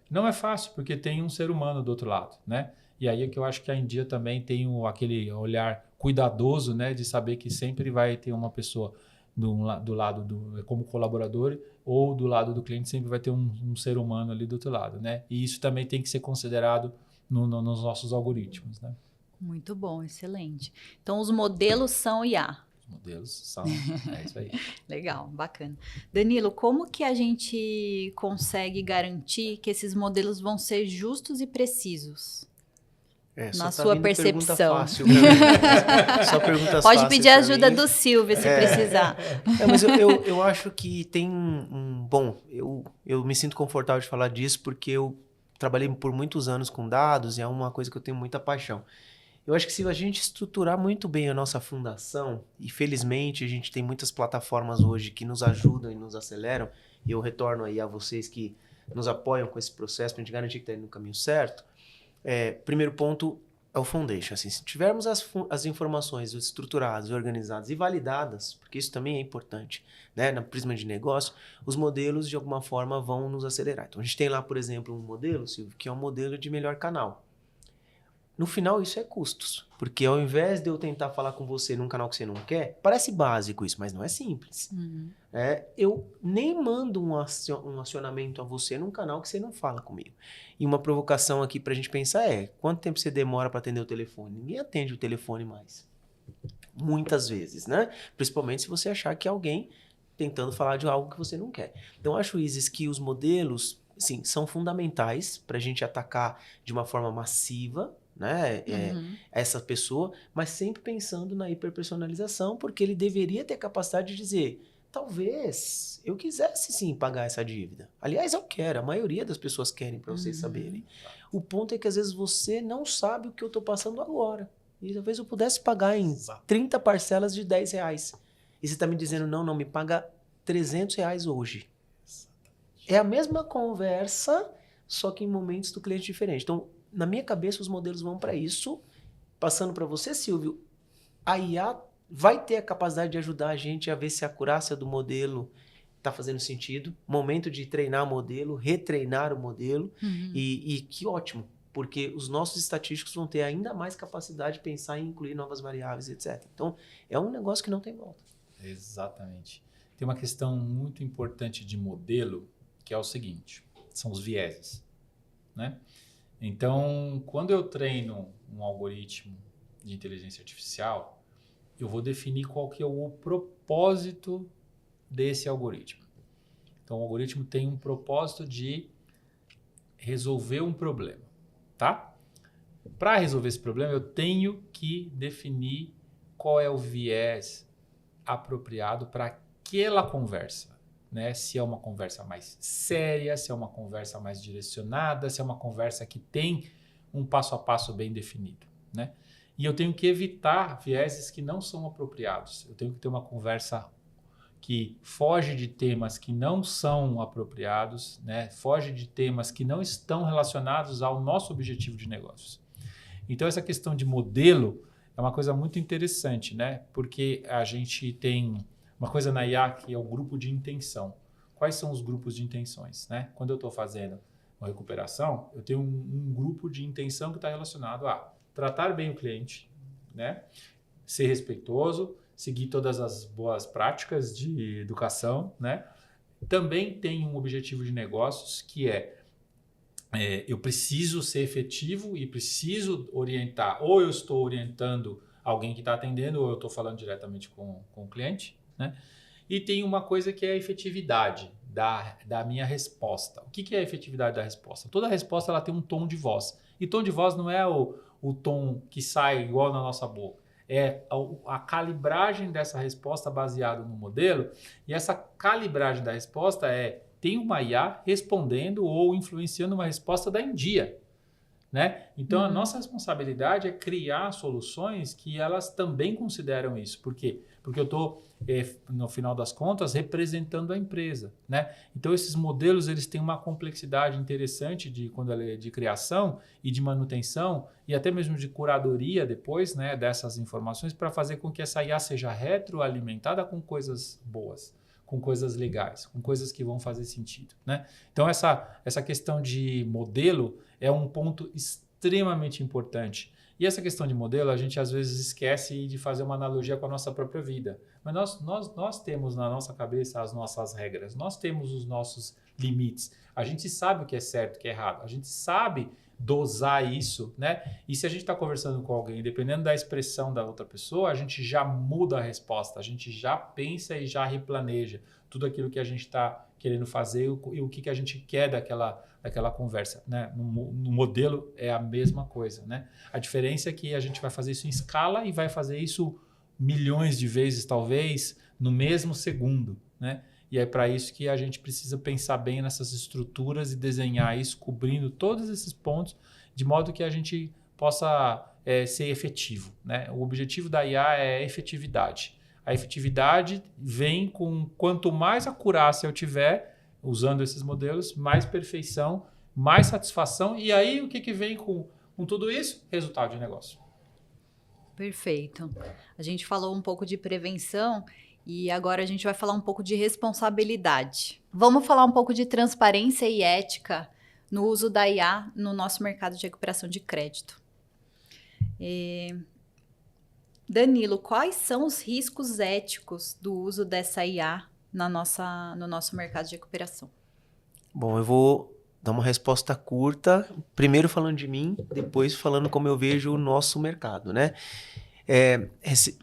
Não é fácil, porque tem um ser humano do outro lado, né? E aí é que eu acho que a Endia também tem aquele olhar cuidadoso, né, de saber que sempre vai ter uma pessoa do lado como colaborador, ou do lado do cliente sempre vai ter um ser humano ali do outro lado, né? E isso também tem que ser considerado nos nossos algoritmos, né? Muito bom, excelente. Então, os modelos são IA. Os modelos são, isso aí. Legal, bacana. Danilo, como que a gente consegue garantir que esses modelos vão ser justos e precisos? Na sua percepção. Fácil, só perguntas Pode fáceis pedir ajuda do Silvio se precisar. Mas eu acho que tem bom, eu me sinto confortável de falar disso porque eu trabalhei por muitos anos com dados e é uma coisa que eu tenho muita paixão. Eu acho que se a gente estruturar muito bem a nossa fundação, e felizmente a gente tem muitas plataformas hoje que nos ajudam e nos aceleram, e eu retorno aí a vocês que nos apoiam com esse processo para a gente garantir que está indo no caminho certo. Primeiro ponto é o foundation. Assim, se tivermos as informações estruturadas, organizadas e validadas, porque isso também é importante, né, na prisma de negócio, os modelos de alguma forma vão nos acelerar. Então a gente tem lá, por exemplo, um modelo, Silvio, que é um modelo de melhor canal. No final, isso é custos. Porque ao invés de eu tentar falar com você num canal que você não quer, parece básico isso, mas não é simples. Eu nem mando um acionamento a você num canal que você não fala comigo. E uma provocação aqui pra gente pensar quanto tempo você demora para atender o telefone? Ninguém atende o telefone mais. Muitas vezes, né? Principalmente se você achar que é alguém tentando falar de algo que você não quer. Então, eu acho, Isis, que os modelos, sim, são fundamentais pra gente atacar de uma forma massiva, né, essa pessoa, mas sempre pensando na hiperpersonalização, porque ele deveria ter a capacidade de dizer, talvez eu quisesse sim pagar essa dívida. Aliás, eu quero, a maioria das pessoas querem, para vocês saberem. O ponto é que às vezes você não sabe o que eu estou passando agora. E talvez eu pudesse pagar em 30 parcelas de R$10. E você está me dizendo, não, me paga R$300 hoje. É a mesma conversa, só que em momentos do cliente diferente. Então, na minha cabeça, os modelos vão para isso. Passando para você, Silvio, a IA vai ter a capacidade de ajudar a gente a ver se a acurácia do modelo está fazendo sentido. Momento de treinar o modelo, retreinar o modelo. E que ótimo, porque os nossos estatísticos vão ter ainda mais capacidade de pensar em incluir novas variáveis, etc. Então, é um negócio que não tem volta. Exatamente. Tem uma questão muito importante de modelo, que é o seguinte, são os vieses, né? Então, quando eu treino um algoritmo de inteligência artificial, eu vou definir qual que é o propósito desse algoritmo. Então, o algoritmo tem um propósito de resolver um problema, tá? Para resolver esse problema, eu tenho que definir qual é o viés apropriado para aquela conversa. Né? Se é uma conversa mais séria, se é uma conversa mais direcionada, se é uma conversa que tem um passo a passo bem definido, né? E eu tenho que evitar vieses que não são apropriados. Eu tenho que ter uma conversa que foge de temas que não são apropriados, né? Foge de temas que não estão relacionados ao nosso objetivo de negócios. Então, essa questão de modelo é uma coisa muito interessante, né? Porque a gente tem uma coisa na IA que é o grupo de intenção. Quais são os grupos de intenções, né? Quando eu estou fazendo uma recuperação, eu tenho um grupo de intenção que está relacionado a tratar bem o cliente, né? Ser respeitoso, seguir todas as boas práticas de educação, né? Também tem um objetivo de negócios que eu preciso ser efetivo e preciso orientar, ou eu estou orientando alguém que está atendendo, ou eu estou falando diretamente com o cliente, né? E tem uma coisa que é a efetividade da minha resposta. O que é a efetividade da resposta? Toda resposta ela tem um tom de voz. E tom de voz não é o tom que sai igual na nossa boca. É a calibragem dessa resposta baseada no modelo. E essa calibragem da resposta tem uma IA respondendo ou influenciando uma resposta da Endia. Né? Então, a nossa responsabilidade é criar soluções que elas também consideram isso. Por quê? Porque eu estou, no final das contas, representando a empresa. Né? Então, esses modelos eles têm uma complexidade interessante de criação e de manutenção e até mesmo de curadoria depois, né, dessas informações para fazer com que essa IA seja retroalimentada com coisas boas, com coisas legais, com coisas que vão fazer sentido. Né? Então, essa questão de modelo é um ponto extremamente importante. E essa questão de modelo, a gente às vezes esquece de fazer uma analogia com a nossa própria vida. Mas nós temos na nossa cabeça as nossas regras, nós temos os nossos limites. A gente sabe o que é certo, o que é errado. A gente sabe dosar isso, né? E se a gente está conversando com alguém, dependendo da expressão da outra pessoa, a gente já muda a resposta, a gente já pensa e já replaneja tudo aquilo que a gente está querendo fazer e o que a gente quer daquela conversa, né? No modelo é a mesma coisa, né? A diferença é que a gente vai fazer isso em escala e vai fazer isso milhões de vezes, talvez, no mesmo segundo, né? E é para isso que a gente precisa pensar bem nessas estruturas e desenhar isso, cobrindo todos esses pontos, de modo que a gente possa ser efetivo, né? O objetivo da IA é efetividade. A efetividade vem com quanto mais acurácia eu tiver, Usando esses modelos, mais perfeição, mais satisfação. E aí, o que vem com tudo isso? Resultado de negócio. Perfeito. A gente falou um pouco de prevenção e agora a gente vai falar um pouco de responsabilidade. Vamos falar um pouco de transparência e ética no uso da IA no nosso mercado de recuperação de crédito. Danilo, quais são os riscos éticos do uso dessa IA no nosso mercado de recuperação? Bom, eu vou dar uma resposta curta, primeiro falando de mim, depois falando como eu vejo o nosso mercado, né?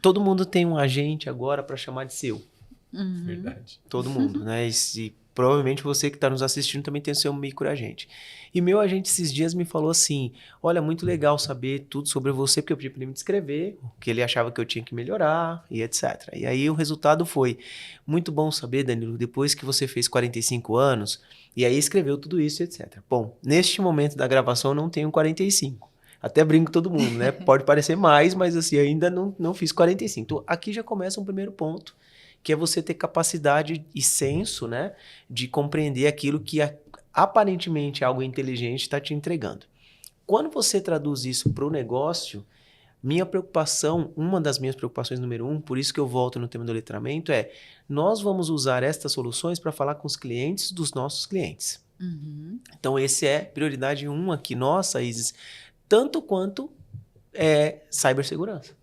Todo mundo tem um agente agora para chamar de seu. Uhum. Verdade. Todo mundo, né? E provavelmente você que está nos assistindo também tem o seu microagente. E meu agente esses dias me falou assim, olha, muito legal saber tudo sobre você, porque eu pedi para ele me descrever, o que ele achava que eu tinha que melhorar e etc. E aí o resultado foi, muito bom saber, Danilo, depois que você fez 45 anos, e aí escreveu tudo isso e etc. Bom, neste momento da gravação eu não tenho 45. Até brinco com todo mundo, né? Pode parecer mais, mas assim, ainda não fiz 45. Então aqui já começa um primeiro ponto, que é você ter capacidade e senso, né, de compreender aquilo que aparentemente algo inteligente está te entregando. Quando você traduz isso para o negócio, minha preocupação, uma das minhas preocupações número 1, por isso que eu volto no tema do letramento, é nós vamos usar estas soluções para falar com os clientes dos nossos clientes. Uhum. Então, esse é prioridade 1 aqui, nossa, Isis, tanto quanto cibersegurança.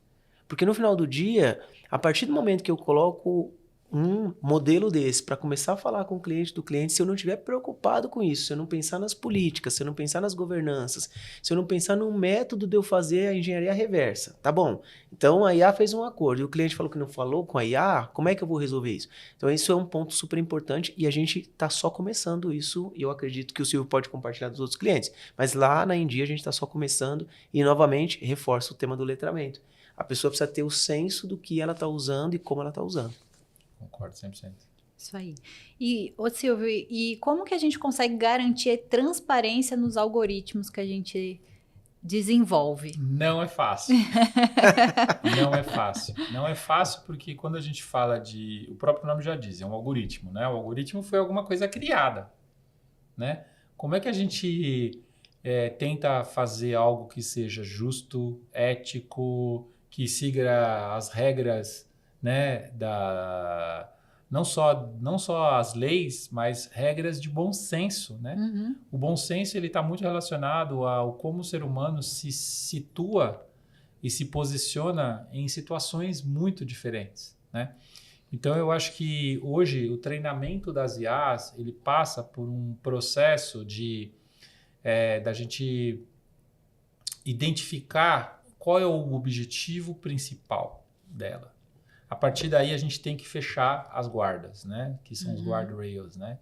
Porque no final do dia, a partir do momento que eu coloco um modelo desse para começar a falar com o cliente do cliente, se eu não estiver preocupado com isso, se eu não pensar nas políticas, se eu não pensar nas governanças, se eu não pensar no método de eu fazer a engenharia reversa, tá bom? Então a IA fez um acordo e o cliente falou que não falou com a IA, como é que eu vou resolver isso? Então isso é um ponto super importante e a gente está só começando isso e eu acredito que o Silvio pode compartilhar dos outros clientes, mas lá na India a gente está só começando e novamente reforça o tema do letramento. A pessoa precisa ter o senso do que ela está usando e como ela está usando. Concordo 100%. Isso aí. E, Silvio, e como que a gente consegue garantir transparência nos algoritmos que a gente desenvolve? Não é fácil. Não é fácil. Não é fácil porque quando a gente fala de... O próprio nome já diz, é um algoritmo, né? O algoritmo foi alguma coisa criada, né? Como é que a gente tenta fazer algo que seja justo, ético, que siga as regras, né, não só as leis, mas regras de bom senso, né? Uhum. O bom senso ele está muito relacionado ao como o ser humano se situa e se posiciona em situações muito diferentes, né? Então eu acho que hoje o treinamento das IAs ele passa por um processo da gente identificar qual é o objetivo principal dela. A partir daí a gente tem que fechar as guardas, né? Que são os guardrails, né?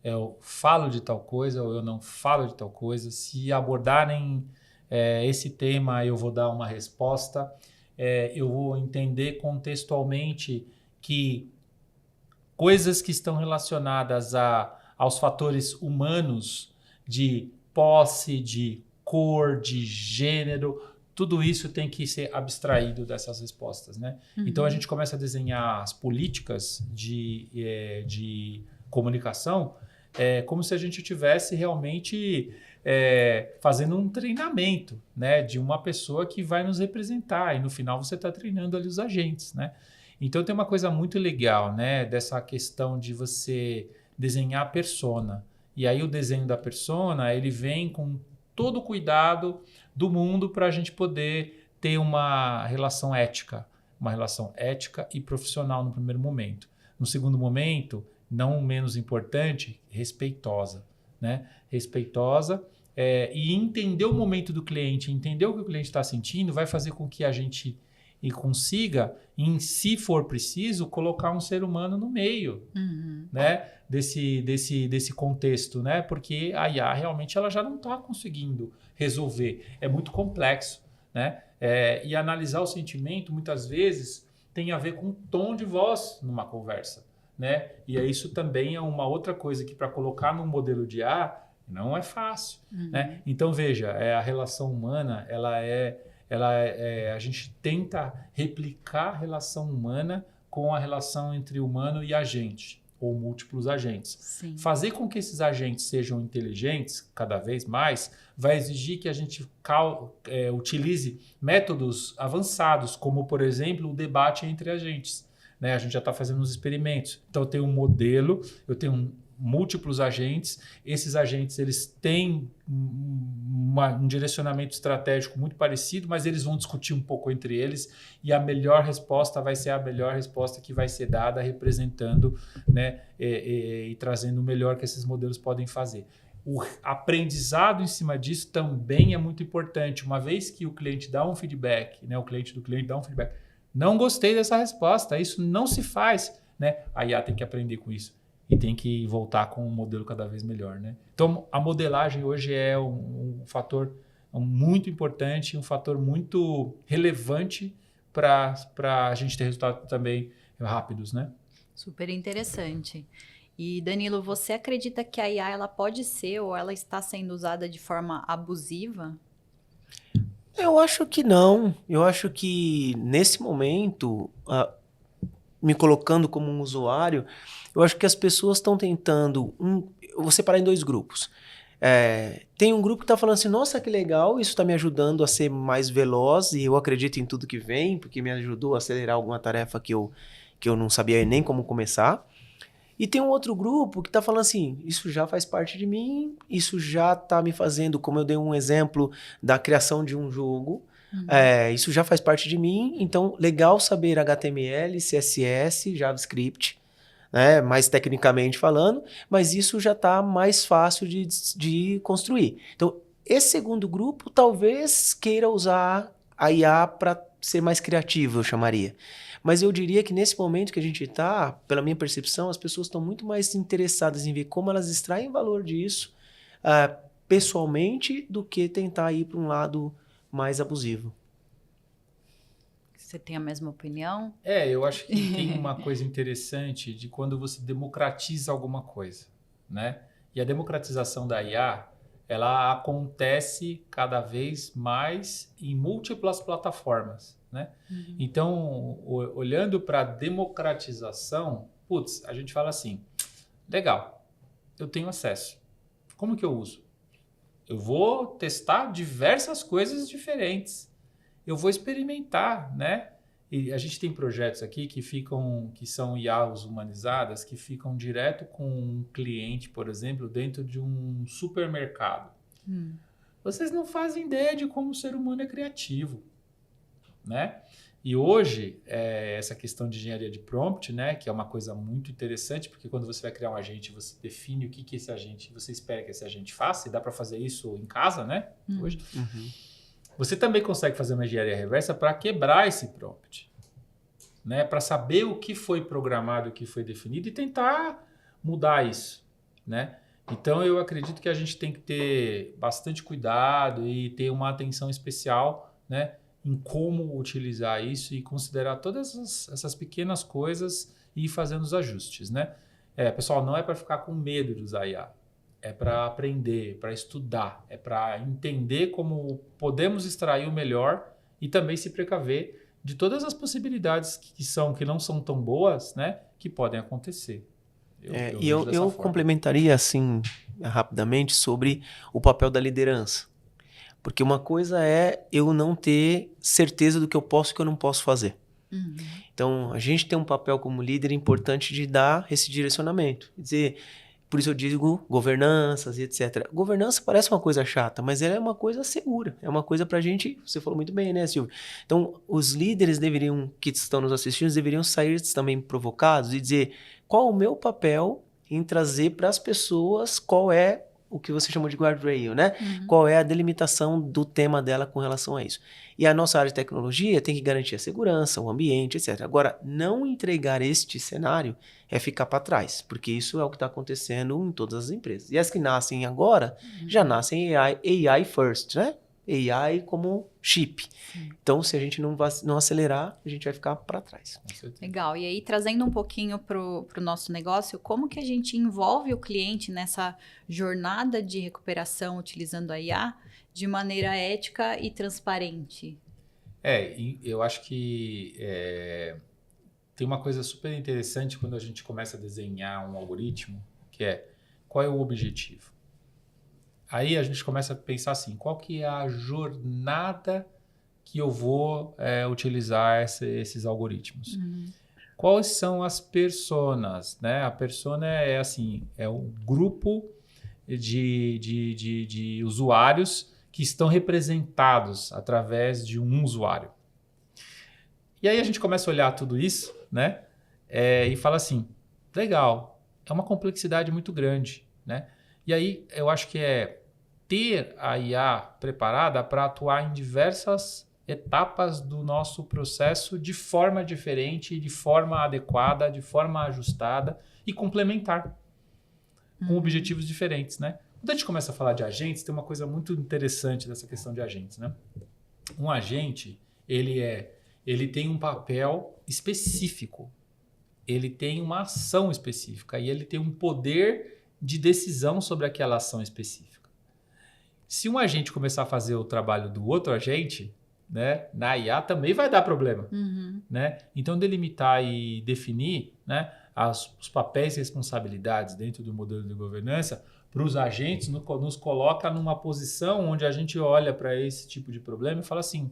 Eu falo de tal coisa ou eu não falo de tal coisa. Se abordarem esse tema, eu vou dar uma resposta. Eu vou entender contextualmente que coisas que estão relacionadas aos fatores humanos de posse, de cor, de gênero, tudo isso tem que ser abstraído dessas respostas, né? Uhum. Então a gente começa a desenhar as políticas de comunicação como se a gente estivesse realmente fazendo um treinamento, né, de uma pessoa que vai nos representar e no final você está treinando ali os agentes, né? Então tem uma coisa muito legal, né, dessa questão de você desenhar a persona. E aí o desenho da persona, ele vem com todo o cuidado do mundo para a gente poder ter uma relação ética e profissional no primeiro momento. No segundo momento, não menos importante, respeitosa, né? Respeitosa e entender o momento do cliente, entender o que o cliente está sentindo, vai fazer com que a gente consiga, se for preciso, colocar um ser humano no meio, né? desse contexto, né? Porque a IA realmente ela já não está conseguindo resolver. É muito complexo, né? E analisar o sentimento, muitas vezes, tem a ver com o tom de voz numa conversa, né? E isso também é uma outra coisa que, para colocar num modelo de IA, não é fácil, né? Então, veja, a relação humana, a gente tenta replicar a relação humana com a relação entre humano e agente. ou múltiplos agentes. Sim. Fazer com que esses agentes sejam inteligentes cada vez mais vai exigir que a gente utilize métodos avançados, como, por exemplo, o debate entre agentes. Né? A gente já está fazendo uns experimentos. Então, eu tenho um modelo, eu tenho múltiplos agentes. Esses agentes eles têm um direcionamento estratégico muito parecido, mas eles vão discutir um pouco entre eles e a melhor resposta vai ser a melhor resposta que vai ser dada, representando, né, e trazendo o melhor que esses modelos podem fazer. O aprendizado em cima disso também é muito importante. Uma vez que o cliente dá um feedback, né, o cliente do cliente dá um feedback, não gostei dessa resposta, isso não se faz, né? A IA tem que aprender com isso. E tem que voltar com um modelo cada vez melhor, né? Então, a modelagem hoje é um fator muito importante, um fator muito relevante para a gente ter resultados também rápidos, né? Super interessante. E, Danilo, você acredita que a IA ela pode ser ou ela está sendo usada de forma abusiva? Eu acho que não. Eu acho que nesse momento, me colocando como um usuário, eu acho que as pessoas estão tentando... eu vou separar em dois grupos. Tem um grupo que está falando assim, nossa, que legal, isso está me ajudando a ser mais veloz e eu acredito em tudo que vem, porque me ajudou a acelerar alguma tarefa que eu não sabia nem como começar. E tem um outro grupo que está falando assim, isso já faz parte de mim, isso já está me fazendo, como eu dei um exemplo da criação de um jogo, isso já faz parte de mim, então legal saber HTML, CSS, JavaScript, né, mais tecnicamente falando, mas isso já está mais fácil de construir. Então, esse segundo grupo talvez queira usar a IA para ser mais criativo, eu chamaria. Mas eu diria que nesse momento que a gente está, pela minha percepção, as pessoas estão muito mais interessadas em ver como elas extraem valor disso pessoalmente do que tentar ir para um lado mais abusivo. Você tem a mesma opinião? Eu acho que tem uma coisa interessante de quando você democratiza alguma coisa, né? E a democratização da IA, ela acontece cada vez mais em múltiplas plataformas, né? Então, olhando para a democratização, a gente fala assim, legal, eu tenho acesso. Como que eu uso? Eu vou testar diversas coisas diferentes. Eu vou experimentar, né? E a gente tem projetos aqui que são IAs humanizadas, que ficam direto com um cliente, por exemplo, dentro de um supermercado. Vocês não fazem ideia de como o ser humano é criativo, né? E hoje, essa questão de engenharia de prompt, né, que é uma coisa muito interessante, porque quando você vai criar um agente, você define o que esse agente, você espera que esse agente faça, e dá para fazer isso em casa, né? Hoje. Você também consegue fazer uma engenharia reversa para quebrar esse prompt, né? Para saber o que foi programado, o que foi definido e tentar mudar isso, né? Então, eu acredito que a gente tem que ter bastante cuidado e ter uma atenção especial, né, em como utilizar isso e considerar todas essas pequenas coisas e ir fazendo os ajustes, né? Pessoal, não é para ficar com medo de usar IA. É para aprender, para estudar, é para entender como podemos extrair o melhor e também se precaver de todas as possibilidades que não são tão boas, né, que podem acontecer. Eu complementaria assim rapidamente sobre o papel da liderança. Porque uma coisa é eu não ter certeza do que eu posso e que eu não posso fazer. Então, a gente tem um papel como líder importante de dar esse direcionamento. Quer dizer, por isso eu digo governanças e etc. Governança parece uma coisa chata, mas ela é uma coisa segura. É uma coisa para a gente... Você falou muito bem, né, Silvio? Então, os líderes que estão nos assistindo, deveriam sair também provocados e dizer qual o meu papel em trazer para as pessoas qual é o que você chamou de guardrail, né? Qual é a delimitação do tema dela com relação a isso. E a nossa área de tecnologia tem que garantir a segurança, o ambiente, etc. Agora, não entregar este cenário é ficar para trás, porque isso é o que está acontecendo em todas as empresas. E as que nascem agora, já nascem AI first, né? AI como chip. Então, se a gente não acelerar, a gente vai ficar para trás. Legal. E aí, trazendo um pouquinho para o nosso negócio, como que a gente envolve o cliente nessa jornada de recuperação utilizando a IA de maneira ética e transparente? Eu acho que tem uma coisa super interessante quando a gente começa a desenhar um algoritmo, que é qual é o objetivo? Aí a gente começa a pensar assim, qual que é a jornada que eu vou utilizar esses algoritmos? Quais são as personas? Né? A persona é assim, é um grupo de usuários que estão representados através de um usuário. E aí a gente começa a olhar tudo isso, né? E fala assim, legal, é uma complexidade muito grande, né? E aí eu acho que ter a IA preparada para atuar em diversas etapas do nosso processo de forma diferente, de forma adequada, de forma ajustada e complementar, com objetivos diferentes, né? Quando a gente começa a falar de agentes, tem uma coisa muito interessante dessa questão de agentes, né? Um agente, ele tem um papel específico, ele tem uma ação específica e ele tem um poder de decisão sobre aquela ação específica. Se um agente começar a fazer o trabalho do outro agente, né, na IA também vai dar problema. Né? Então, delimitar e definir, né, os papéis e responsabilidades dentro do modelo de governança para os agentes nos coloca numa posição onde a gente olha para esse tipo de problema e fala assim,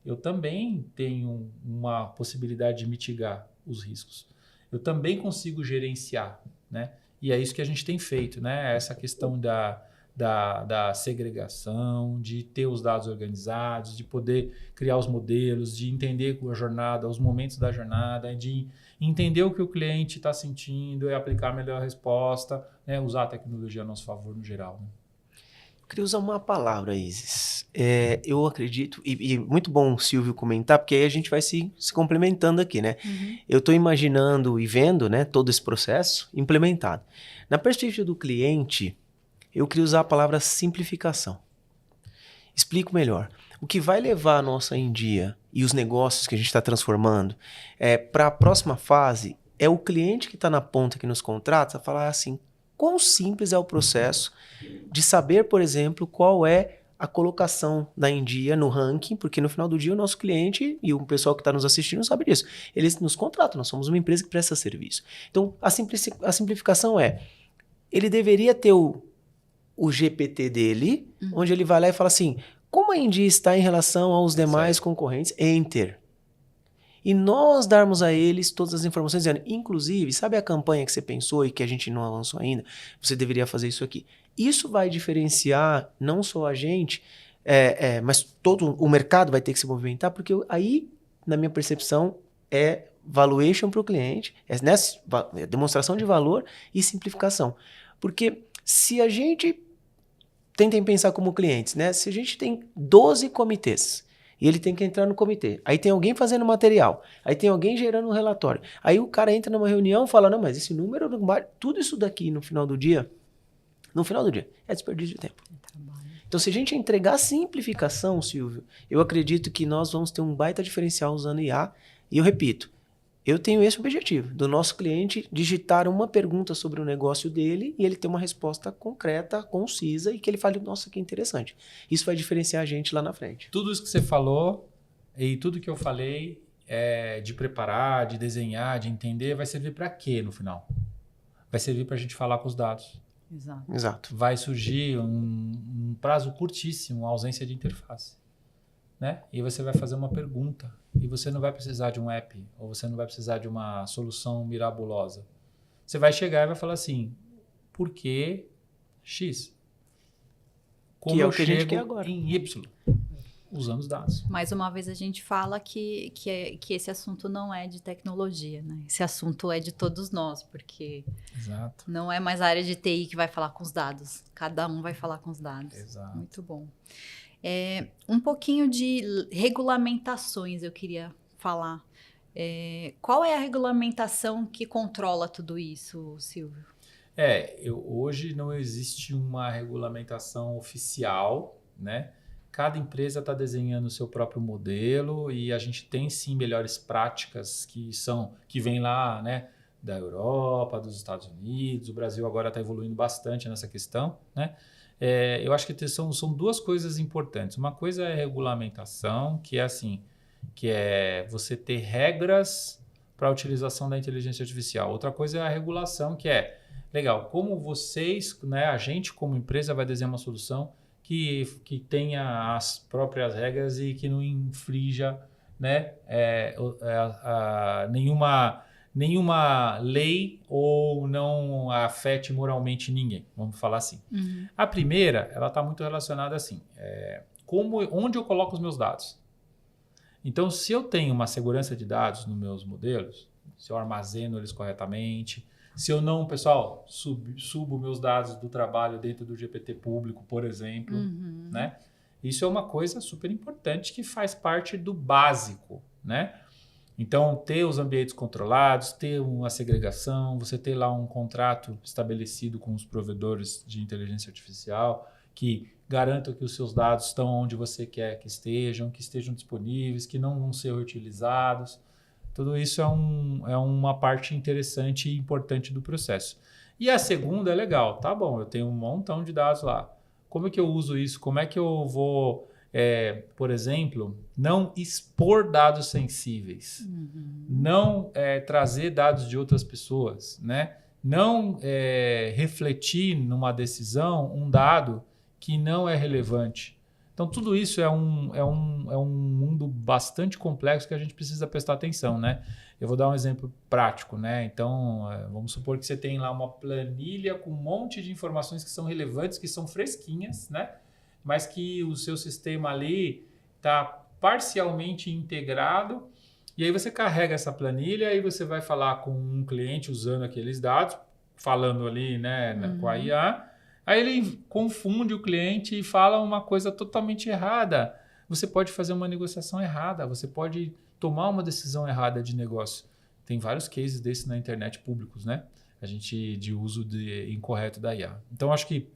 eu também tenho uma possibilidade de mitigar os riscos. Eu também consigo gerenciar, né? E é isso que a gente tem feito, né? Essa questão da segregação, de ter os dados organizados, de poder criar os modelos, de entender a jornada, os momentos da jornada, de entender o que o cliente está sentindo e aplicar a melhor resposta, né? Usar a tecnologia a nosso favor no geral. Né? Eu queria usar uma palavra, Isis. Eu acredito, e muito bom o Silvio comentar, porque aí a gente vai se complementando aqui, né? Eu estou imaginando e vendo, né, todo esse processo implementado. Na perspectiva do cliente, eu queria usar a palavra simplificação. Explico melhor. O que vai levar a nossa India e os negócios que a gente está transformando para a próxima fase é o cliente que está na ponta que nos contrata a falar assim, quão simples é o processo de saber, por exemplo, qual é a colocação da India no ranking, porque no final do dia o nosso cliente e o pessoal que está nos assistindo sabe disso. Eles nos contratam, nós somos uma empresa que presta serviço. Então, a simplificação ele deveria ter o GPT dele, onde ele vai lá e fala assim, como a India está em relação aos demais concorrentes? Enter. E nós darmos a eles todas as informações, dizendo, inclusive, sabe a campanha que você pensou e que a gente não avançou ainda? Você deveria fazer isso aqui. Isso vai diferenciar não só a gente, mas todo o mercado vai ter que se movimentar, porque aí, na minha percepção, é valuation para o cliente, é demonstração de valor e simplificação. Porque se a gente... Tentem pensar como clientes, né? Se a gente tem 12 comitês e ele tem que entrar no comitê, aí tem alguém fazendo material, aí tem alguém gerando um relatório, aí o cara entra numa reunião e fala, não, mas esse número, tudo isso daqui no final do dia é desperdício de tempo. Então, se a gente entregar simplificação, Silvio, eu acredito que nós vamos ter um baita diferencial usando IA, e eu repito, eu tenho esse objetivo, do nosso cliente digitar uma pergunta sobre o negócio dele e ele ter uma resposta concreta, concisa e que ele fale, nossa, que interessante. Isso vai diferenciar a gente lá na frente. Tudo isso que você falou e tudo que eu falei de preparar, de desenhar, de entender, vai servir para quê no final? Vai servir para a gente falar com os dados. Exato. Vai surgir um prazo curtíssimo, a ausência de interface. Né? E você vai fazer uma pergunta e você não vai precisar de um app ou você não vai precisar de uma solução mirabulosa. Você vai chegar e vai falar assim, por que X? Como que é eu o que a gente quer chego agora. em Y? Usando os dados. Mais uma vez a gente fala que esse assunto não é de tecnologia, né? Esse assunto é de todos nós, porque Exato. não é mais a área de TI que vai falar com os dados. Cada um vai falar com os dados. Exato. Muito bom. Um pouquinho de regulamentações eu queria falar. Qual é a regulamentação que controla tudo isso, Silvio? Hoje não existe uma regulamentação oficial, né? Cada empresa está desenhando o seu próprio modelo e a gente tem sim melhores práticas que vêm lá, né? Da Europa, dos Estados Unidos, o Brasil agora está evoluindo bastante nessa questão, né? Eu acho que são duas coisas importantes. Uma coisa é regulamentação, que é assim, que é você ter regras para a utilização da inteligência artificial. Outra coisa é a regulação, que é, legal, como vocês, né, a gente como empresa vai desenhar uma solução que tenha as próprias regras e que não infrinja, né, nenhuma lei ou não afete moralmente ninguém, vamos falar assim. A primeira, ela está muito relacionada assim, onde eu coloco os meus dados. Então, se eu tenho uma segurança de dados nos meus modelos, se eu armazeno eles corretamente, se eu não, pessoal, subo meus dados do trabalho dentro do GPT público, por exemplo, né? Isso é uma coisa super importante que faz parte do básico, né? Então, ter os ambientes controlados, ter uma segregação, você ter lá um contrato estabelecido com os provedores de inteligência artificial que garantam que os seus dados estão onde você quer que estejam disponíveis, que não vão ser reutilizados. Tudo isso é uma parte interessante e importante do processo. E a segunda é legal. Tá bom, eu tenho um montão de dados lá. Como é que eu uso isso? Como é que eu vou, por exemplo, não expor dados sensíveis? Não trazer dados de outras pessoas, né? Não refletir numa decisão um dado que não é relevante. Então, tudo isso é um mundo bastante complexo que a gente precisa prestar atenção, né? Eu vou dar um exemplo prático, né? Então, vamos supor que você tem lá uma planilha com um monte de informações que são relevantes, que são fresquinhas, né? Mas que o seu sistema ali está parcialmente integrado. E aí você carrega essa planilha e você vai falar com um cliente usando aqueles dados, falando ali, né, com a IA. Aí ele confunde o cliente e fala uma coisa totalmente errada. Você pode fazer uma negociação errada, você pode tomar uma decisão errada de negócio. Tem vários cases desses na internet públicos, né? De uso incorreto da IA. Então, acho que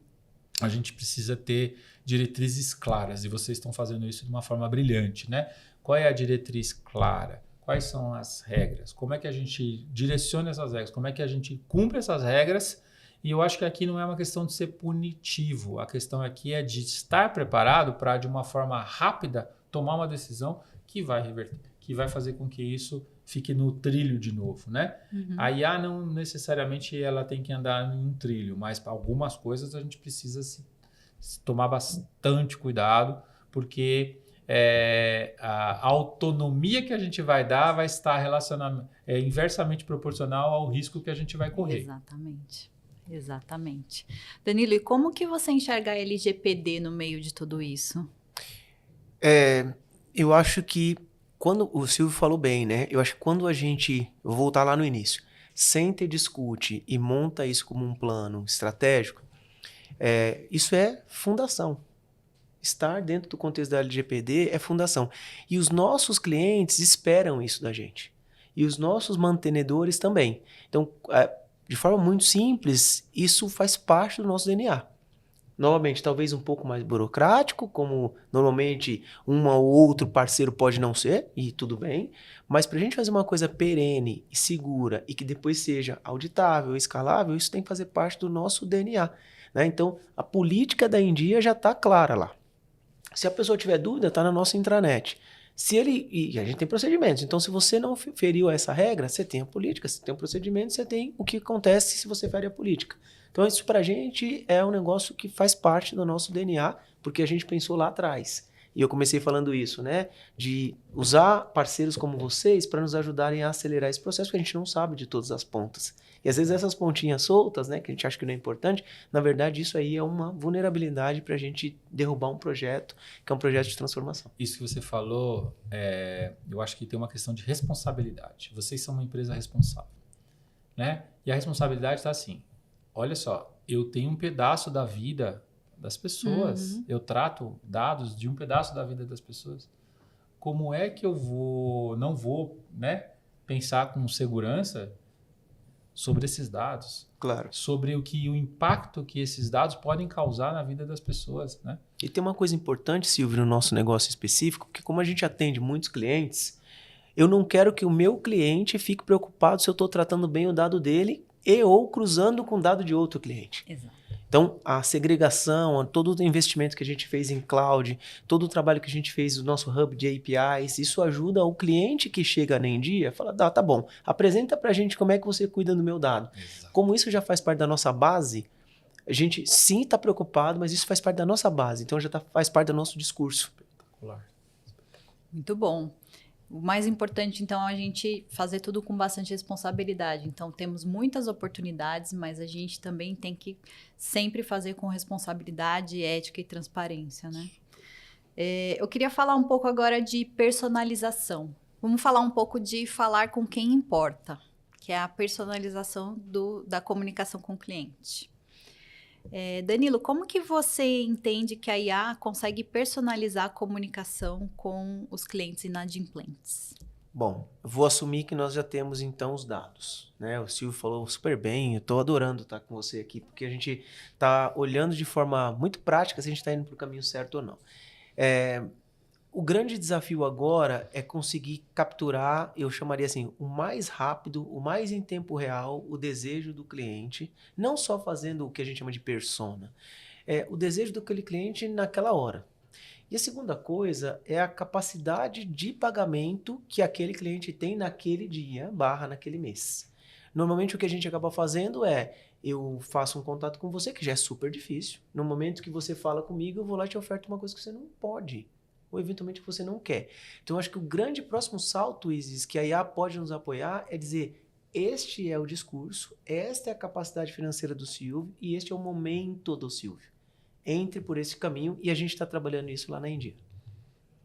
a gente precisa ter diretrizes claras e vocês estão fazendo isso de uma forma brilhante, né? Qual é a diretriz clara? Quais são as regras? Como é que a gente direciona essas regras? Como é que a gente cumpre essas regras? E eu acho que aqui não é uma questão de ser punitivo. A questão aqui é de estar preparado para, de uma forma rápida, tomar uma decisão que vai reverter, que vai fazer com que isso fique no trilho de novo, né? A IA não necessariamente ela tem que andar em um trilho, mas para algumas coisas a gente precisa se tomar bastante cuidado, porque a autonomia que a gente vai dar vai estar inversamente proporcional ao risco que a gente vai correr. Exatamente. Danilo, e como que você enxerga a LGPD no meio de tudo isso? Eu acho que quando o Silvio falou bem, né? Eu acho que quando a gente, vou voltar lá no início, senta e discute e monta isso como um plano estratégico, isso é fundação. Estar dentro do contexto da LGPD é fundação. E os nossos clientes esperam isso da gente. E os nossos mantenedores também. Então, de forma muito simples, isso faz parte do nosso DNA. Novamente, talvez um pouco mais burocrático, como normalmente um ou outro parceiro pode não ser, e tudo bem, mas para a gente fazer uma coisa perene e segura e que depois seja auditável, escalável, isso tem que fazer parte do nosso DNA, né? Então, a política da India já está clara lá. Se a pessoa tiver dúvida, está na nossa intranet. E a gente tem procedimentos. Então, se você não feriu essa regra, você tem a política, você tem o procedimento, você tem o que acontece se você fere a política. Então, isso para a gente é um negócio que faz parte do nosso DNA, porque a gente pensou lá atrás. E eu comecei falando isso, né? De usar parceiros como vocês para nos ajudarem a acelerar esse processo, porque a gente não sabe de todas as pontas. E às vezes essas pontinhas soltas, né, que a gente acha que não é importante, na verdade isso aí é uma vulnerabilidade para a gente derrubar um projeto, que é um projeto de transformação. Isso que você falou, eu acho que tem uma questão de responsabilidade. Vocês são uma empresa responsável, né? E a responsabilidade está assim, olha só, eu tenho um pedaço da vida das pessoas, eu trato dados de um pedaço da vida das pessoas. Como é que eu não vou, né, pensar com segurança sobre esses dados, claro, sobre o impacto que esses dados podem causar na vida das pessoas, né? E tem uma coisa importante, Silvio, no nosso negócio específico, porque como a gente atende muitos clientes, eu não quero que o meu cliente fique preocupado se eu estou tratando bem o dado dele ou cruzando com o dado de outro cliente. Exato. Então, a segregação, todo o investimento que a gente fez em cloud, todo o trabalho que a gente fez no nosso hub de APIs, isso ajuda o cliente que chega na Endia a falar, tá bom, apresenta para a gente como é que você cuida do meu dado. Exato. Como isso já faz parte da nossa base, a gente sim está preocupado, mas isso faz parte da nossa base, então já faz parte do nosso discurso. Espetacular. Muito bom. O mais importante, então, é a gente fazer tudo com bastante responsabilidade. Então, temos muitas oportunidades, mas a gente também tem que sempre fazer com responsabilidade, ética e transparência, né? Eu queria falar um pouco agora de personalização. Vamos falar um pouco de falar com quem importa, que é a personalização da comunicação com o cliente. Danilo, como que você entende que a IA consegue personalizar a comunicação com os clientes inadimplentes? Bom, eu vou assumir que nós já temos então os dados, né? O Silvio falou super bem, eu estou adorando estar com você aqui, porque a gente está olhando de forma muito prática se a gente está indo para o caminho certo ou não. O grande desafio agora é conseguir capturar, eu chamaria assim, o mais rápido, o mais em tempo real, o desejo do cliente, não só fazendo o que a gente chama de persona, o desejo daquele cliente naquela hora. E a segunda coisa é a capacidade de pagamento que aquele cliente tem naquele dia, naquele mês. Normalmente o que a gente acaba fazendo eu faço um contato com você, que já é super difícil. No momento que você fala comigo, eu vou lá e te oferto uma coisa que você não pode, ou eventualmente que você não quer. Então, eu acho que o grande próximo salto, Isis, que a IA pode nos apoiar é dizer, este é o discurso, esta é a capacidade financeira do Silvio e este é o momento do Silvio. Entre por esse caminho e a gente está trabalhando isso lá na Endia.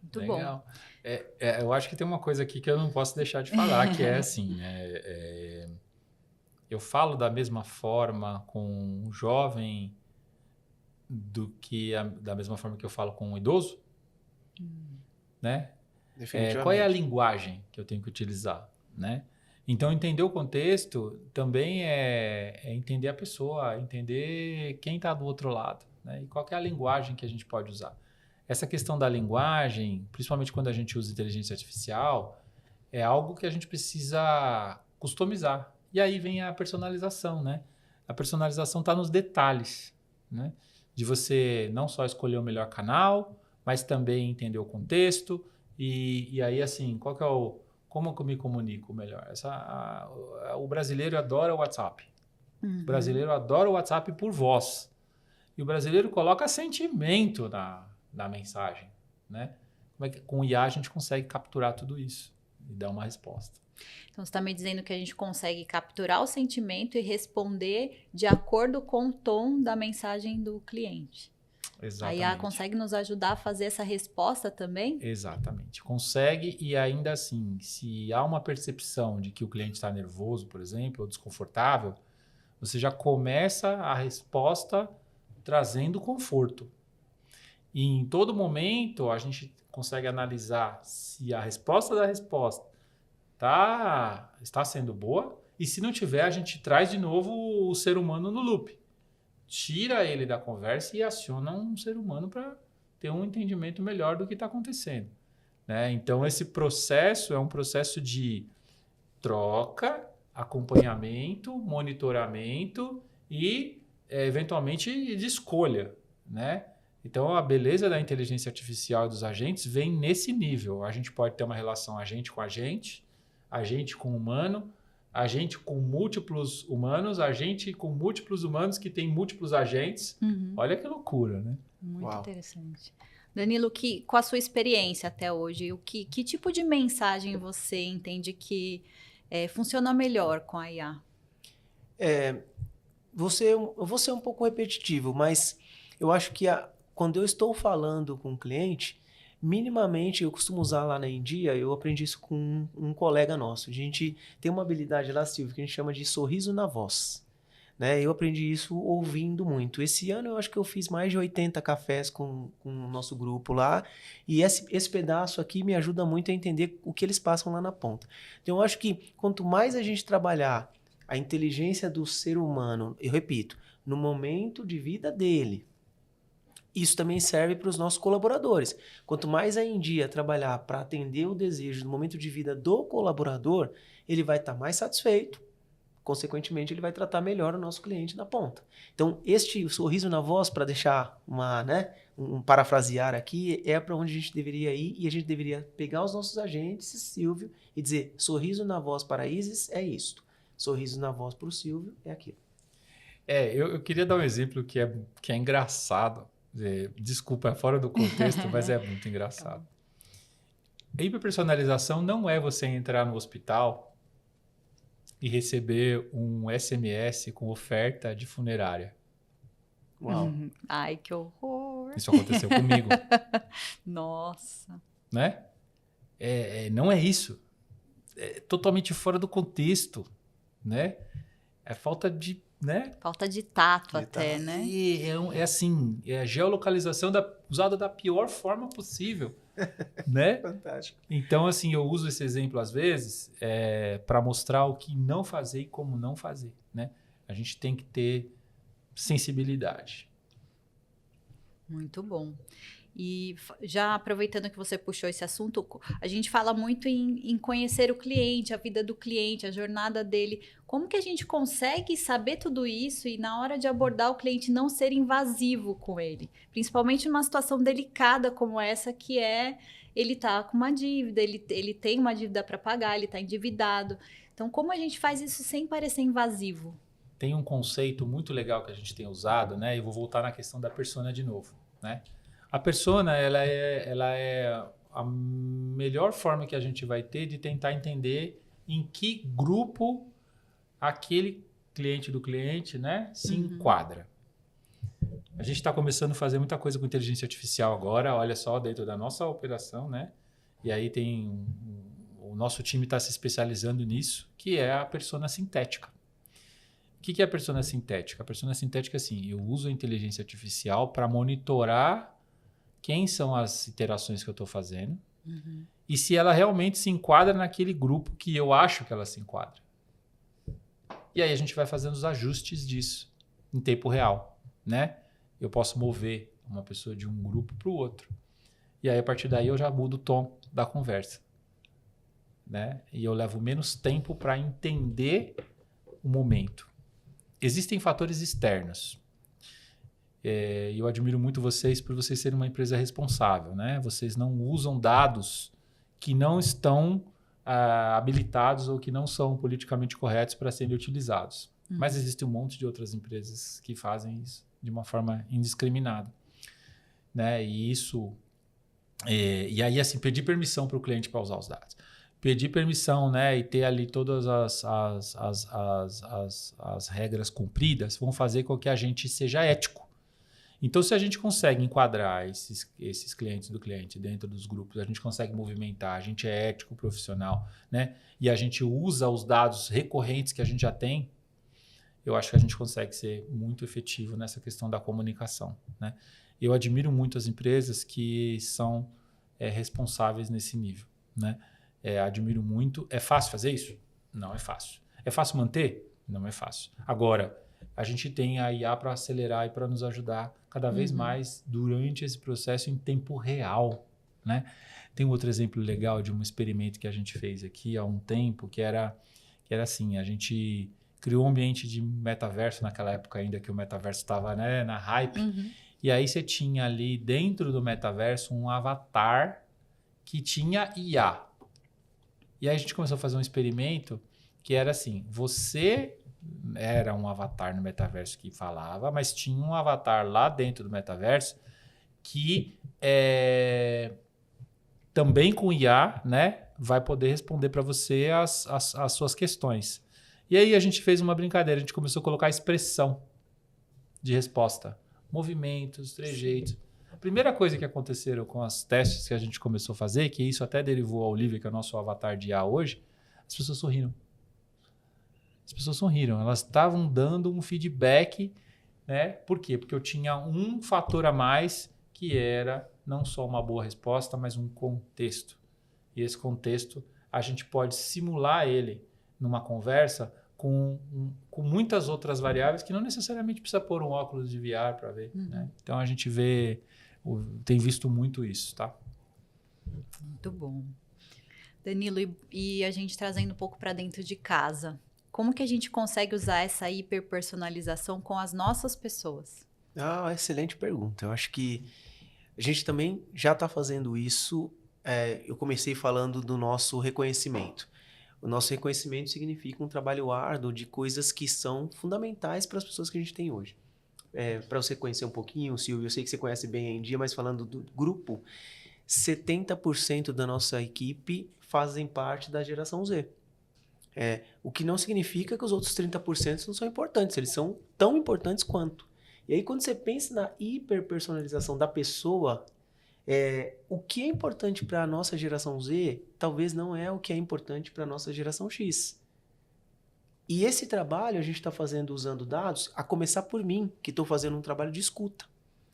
Muito Legal. bom. Eu acho que tem uma coisa aqui que eu não posso deixar de falar, que é assim, eu falo da mesma forma com um jovem da mesma forma que eu falo com um idoso, né? Definitivamente. Qual é a linguagem que eu tenho que utilizar, né? Então, entender o contexto também é entender a pessoa, entender quem está do outro lado, né? E qual que é a linguagem que a gente pode usar. Essa questão da linguagem, principalmente quando a gente usa inteligência artificial, é algo que a gente precisa customizar. E aí vem a personalização, né? A personalização está nos detalhes, né? De você não só escolher o melhor canal, mas também entender o contexto. E aí, assim, como que eu me comunico melhor? O brasileiro adora o WhatsApp. Uhum. O brasileiro adora o WhatsApp por voz. E o brasileiro coloca sentimento na mensagem, né? Como é que com o IA a gente consegue capturar tudo isso e dar uma resposta? Então, você está me dizendo que a gente consegue capturar o sentimento e responder de acordo com o tom da mensagem do cliente. Exatamente. A IA consegue nos ajudar a fazer essa resposta também? Exatamente. Consegue, e ainda assim, se há uma percepção de que o cliente está nervoso, por exemplo, ou desconfortável, você já começa a resposta trazendo conforto. E em todo momento a gente consegue analisar se a resposta da resposta está sendo boa, e se não tiver, a gente traz de novo o ser humano no loop. Tira ele da conversa e aciona um ser humano para ter um entendimento melhor do que está acontecendo, né? Então, esse processo é um processo de troca, acompanhamento, monitoramento e, eventualmente, de escolha, né? Então, a beleza da inteligência artificial e dos agentes vem nesse nível. A gente pode ter uma relação agente com agente com humano, agente com múltiplos humanos, agente com múltiplos humanos que tem múltiplos agentes. Uhum. Olha que loucura, né? Muito interessante. Danilo, com a sua experiência até hoje, que tipo de mensagem você entende que funciona melhor com a IA? Eu vou ser um pouco repetitivo, mas eu acho que quando eu estou falando com o cliente, minimamente eu costumo usar lá na Endia, eu aprendi isso com um colega nosso. A gente tem uma habilidade lá, Silvio, que a gente chama de sorriso na voz. Né? Eu aprendi isso ouvindo muito. Esse ano eu acho que eu fiz mais de 80 cafés com o nosso grupo lá, e esse pedaço aqui me ajuda muito a entender o que eles passam lá na ponta. Então eu acho que quanto mais a gente trabalhar a inteligência do ser humano, eu repito, no momento de vida dele, isso também serve para os nossos colaboradores. Quanto mais a Endia trabalhar para atender o desejo no momento de vida do colaborador, ele vai estar mais satisfeito, consequentemente ele vai tratar melhor o nosso cliente na ponta. Então, o sorriso na voz, para deixar um parafrasear aqui, é para onde a gente deveria ir, e a gente deveria pegar os nossos agentes, Silvio, e dizer, sorriso na voz para a Isis é isto, sorriso na voz para o Silvio é aquilo. Eu queria dar um exemplo que é engraçado. Desculpa, é fora do contexto, mas é muito engraçado. A hiperpersonalização não é você entrar no hospital e receber um SMS com oferta de funerária. Uau. Ai, que horror. Isso aconteceu comigo. Nossa. Né? Não é isso. É totalmente fora do contexto. Né? É falta de... Né? Falta de tato até, né? É a geolocalização usada da pior forma possível. Né? Fantástico. Então, assim, eu uso esse exemplo às vezes para mostrar o que não fazer e como não fazer. Né? A gente tem que ter sensibilidade. Muito bom. E já aproveitando que você puxou esse assunto, a gente fala muito em conhecer o cliente, a vida do cliente, a jornada dele. Como que a gente consegue saber tudo isso e na hora de abordar o cliente não ser invasivo com ele? Principalmente numa situação delicada como essa, que ele tá com uma dívida, ele tem uma dívida para pagar, ele está endividado. Então, como a gente faz isso sem parecer invasivo? Tem um conceito muito legal que a gente tem usado, né? Eu vou voltar na questão da persona de novo, né? A persona, ela é a melhor forma que a gente vai ter de tentar entender em que grupo aquele cliente do cliente, né, se enquadra. A gente está começando a fazer muita coisa com inteligência artificial agora, olha só, dentro da nossa operação, né? E aí o nosso time está se especializando nisso, que é a persona sintética. O que é a persona sintética? A persona sintética é assim, eu uso a inteligência artificial para monitorar quem são as interações que eu estou fazendo e se ela realmente se enquadra naquele grupo que eu acho que ela se enquadra. E aí a gente vai fazendo os ajustes disso em tempo real, né? Eu posso mover uma pessoa de um grupo para o outro. E aí a partir daí eu já mudo o tom da conversa, né? E eu levo menos tempo para entender o momento. Existem fatores externos. Eu admiro muito vocês por vocês serem uma empresa responsável, né? Vocês não usam dados que não estão habilitados ou que não são politicamente corretos para serem utilizados. Mas existe um monte de outras empresas que fazem isso de uma forma indiscriminada, né? E isso... E aí, assim, pedir permissão para o cliente para usar os dados. Pedir permissão, né? E ter ali todas as regras cumpridas vão fazer com que a gente seja ético. Então, se a gente consegue enquadrar esses clientes do cliente dentro dos grupos, a gente consegue movimentar, a gente é ético, profissional, né? E a gente usa os dados recorrentes que a gente já tem, eu acho que a gente consegue ser muito efetivo nessa questão da comunicação, né? Eu admiro muito as empresas que são responsáveis nesse nível, né? Admiro muito. É fácil fazer isso? Não é fácil. É fácil manter? Não é fácil. Agora, a gente tem a IA para acelerar e para nos ajudar cada vez mais durante esse processo em tempo real, né? Tem um outro exemplo legal de um experimento que a gente fez aqui há um tempo, que era assim, a gente criou um ambiente de metaverso naquela época ainda que o metaverso estava, né, na hype. E aí você tinha ali dentro do metaverso um avatar que tinha IA. E aí a gente começou a fazer um experimento que era assim, você era um avatar no metaverso que falava, mas tinha um avatar lá dentro do metaverso que também com IA, né, vai poder responder para você as suas questões. E aí a gente fez uma brincadeira, a gente começou a colocar expressão de resposta. Movimentos, trejeitos. A primeira coisa que aconteceram com os testes que a gente começou a fazer, que isso até derivou a Olivia, que é o nosso avatar de IA hoje, as pessoas sorriram. As pessoas sorriram. Elas estavam dando um feedback, né? Por quê? Porque eu tinha um fator a mais, que era não só uma boa resposta, mas um contexto. E esse contexto, a gente pode simular ele numa conversa com muitas outras variáveis que não necessariamente precisa pôr um óculos de VR para ver. Né? Então, a gente tem visto muito isso, tá? Muito bom. Danilo, e a gente trazendo um pouco para dentro de casa. como que a gente consegue usar essa hiperpersonalização com as nossas pessoas? Excelente pergunta. Eu acho que a gente também já está fazendo isso. Eu comecei falando do nosso reconhecimento. O nosso reconhecimento significa um trabalho árduo de coisas que são fundamentais para as pessoas que a gente tem hoje. Para você conhecer um pouquinho, Silvio, eu sei que você conhece bem a India, mas falando do grupo, 70% da nossa equipe fazem parte da geração Z. O que não significa que os outros 30% não são importantes, eles são tão importantes quanto. E aí, quando você pensa na hiperpersonalização da pessoa, o que é importante para a nossa geração Z, talvez não é o que é importante para a nossa geração X. E esse trabalho a gente está fazendo usando dados, a começar por mim, que estou fazendo um trabalho de escuta.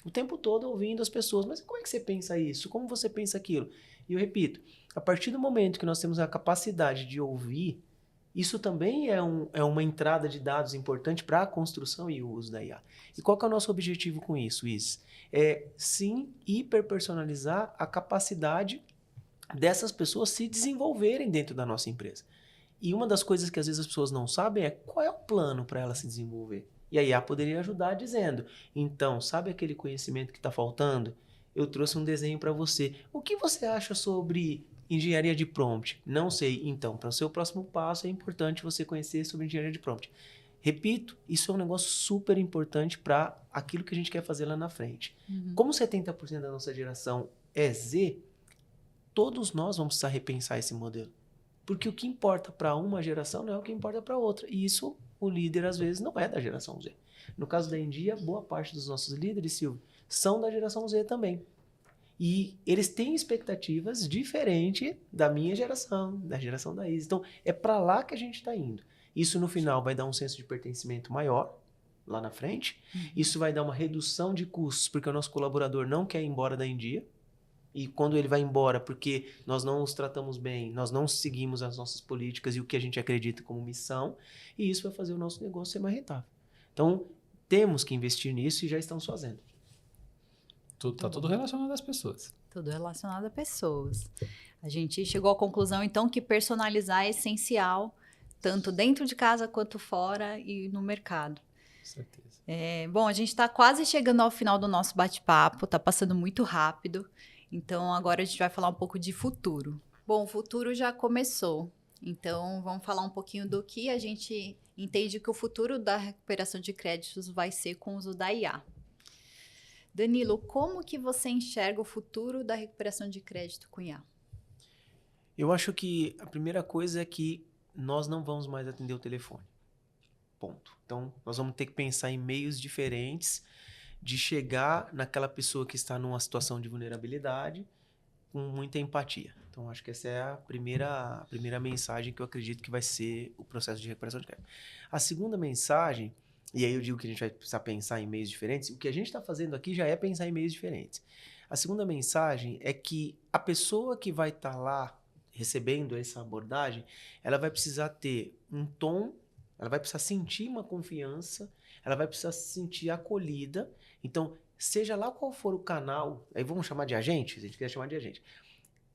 O tempo todo ouvindo as pessoas. Mas como é que você pensa isso? Como você pensa aquilo? E eu repito, a partir do momento que nós temos a capacidade de ouvir, isso também é uma entrada de dados importante para a construção e o uso da IA. E qual que é o nosso objetivo com isso, Is? Sim, hiperpersonalizar a capacidade dessas pessoas se desenvolverem dentro da nossa empresa. E uma das coisas que às vezes as pessoas não sabem é qual é o plano para ela se desenvolver. E a IA poderia ajudar dizendo, então, sabe aquele conhecimento que está faltando? Eu trouxe um desenho para você. O que você acha sobre engenharia de prompt? Não sei. Então, para o seu próximo passo é importante você conhecer sobre engenharia de prompt. Repito, isso é um negócio super importante para aquilo que a gente quer fazer lá na frente. Como 70% da nossa geração é Z, todos nós vamos precisar repensar esse modelo. Porque o que importa para uma geração não é o que importa para outra. E isso, o líder, às vezes, não é da geração Z. No caso da India, boa parte dos nossos líderes, Silvio, são da geração Z também. E eles têm expectativas diferentes da minha geração, da geração da Isis. Então, é para lá que a gente está indo. Isso, no final, vai dar um senso de pertencimento maior, lá na frente. Isso vai dar uma redução de custos, porque o nosso colaborador não quer ir embora da India. E quando ele vai embora porque nós não os tratamos bem, nós não seguimos as nossas políticas e o que a gente acredita como missão, e isso vai fazer o nosso negócio ser mais rentável. Então, temos que investir nisso e já estamos fazendo. Tá tudo relacionado às pessoas. Tudo relacionado a pessoas. A gente chegou à conclusão, então, que personalizar é essencial, tanto dentro de casa quanto fora e no mercado. Com certeza. Bom, a gente está quase chegando ao final do nosso bate-papo, está passando muito rápido. Então, agora a gente vai falar um pouco de futuro. Bom, o futuro já começou. Então, vamos falar um pouquinho do que a gente entende que o futuro da recuperação de créditos vai ser com o uso da IA. Danilo, como que você enxerga o futuro da recuperação de crédito com IA? Eu acho que a primeira coisa é que nós não vamos mais atender o telefone. Ponto. Então, nós vamos ter que pensar em meios diferentes de chegar naquela pessoa que está numa situação de vulnerabilidade com muita empatia. Então, acho que essa é a primeira mensagem que eu acredito que vai ser o processo de recuperação de crédito. A segunda mensagem, e aí eu digo que a gente vai precisar pensar em meios diferentes, o que a gente está fazendo aqui já é pensar em meios diferentes. A segunda mensagem é que a pessoa que vai estar lá recebendo essa abordagem, ela vai precisar ter um tom, ela vai precisar sentir uma confiança, ela vai precisar se sentir acolhida. Então, seja lá qual for o canal, aí vamos chamar de agente, se a gente quiser chamar de agente.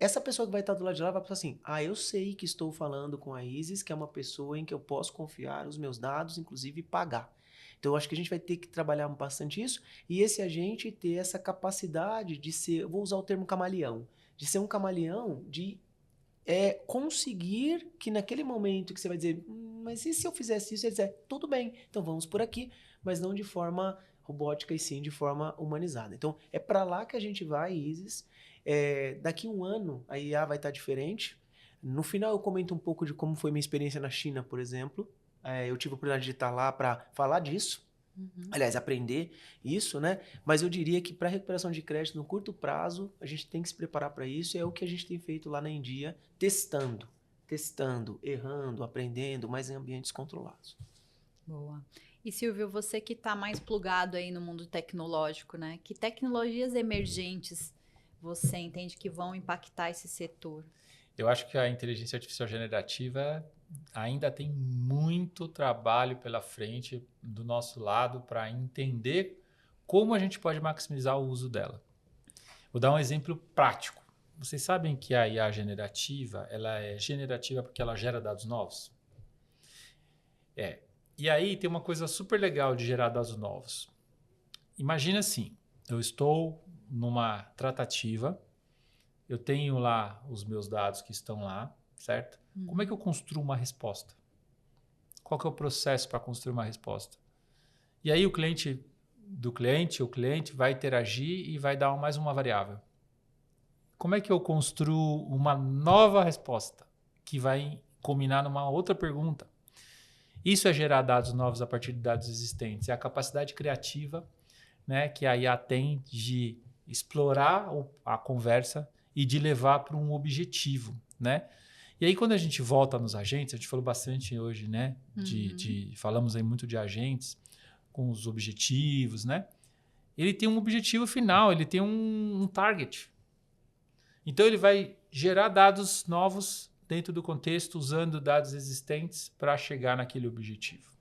Essa pessoa que vai estar do lado de lá vai pensar assim, eu sei que estou falando com a Isis, que é uma pessoa em que eu posso confiar os meus dados, inclusive pagar. Então, eu acho que a gente vai ter que trabalhar bastante isso, e esse agente ter essa capacidade de ser, eu vou usar o termo camaleão, de ser um camaleão, de conseguir que naquele momento que você vai dizer, mas e se eu fizesse isso? Ele dizer, tudo bem, então vamos por aqui, mas não de forma robótica e sim de forma humanizada. Então, é para lá que a gente vai, Isis. Daqui 1 ano, a IA vai estar diferente. No final, eu comento um pouco de como foi minha experiência na China, por exemplo. Eu tive a oportunidade de estar lá para falar disso. Aliás, aprender isso, né? Mas eu diria que para recuperação de crédito no curto prazo, a gente tem que se preparar para isso. E é o que a gente tem feito lá na India, testando, errando, aprendendo, mas em ambientes controlados. Boa. E Silvio, você que está mais plugado aí no mundo tecnológico, né? Que tecnologias emergentes você entende que vão impactar esse setor? Eu acho que a inteligência artificial generativa ainda tem muito trabalho pela frente do nosso lado para entender como a gente pode maximizar o uso dela. Vou dar um exemplo prático. Vocês sabem que a IA generativa, ela é generativa porque ela gera dados novos? E aí tem uma coisa super legal de gerar dados novos. Imagina assim, eu estou numa tratativa, eu tenho lá os meus dados que estão lá, certo? Como é que eu construo uma resposta? Qual que é o processo para construir uma resposta? E aí o cliente vai interagir e vai dar mais uma variável. Como é que eu construo uma nova resposta que vai combinar numa outra pergunta? Isso é gerar dados novos a partir de dados existentes. É a capacidade criativa, né, que a IA tem de explorar a conversa e de levar para um objetivo, né? E aí, quando a gente volta nos agentes, a gente falou bastante hoje, né? Falamos aí muito de agentes com os objetivos, né? Ele tem um objetivo final, ele tem um target. Então, ele vai gerar dados novos dentro do contexto, usando dados existentes para chegar naquele objetivo.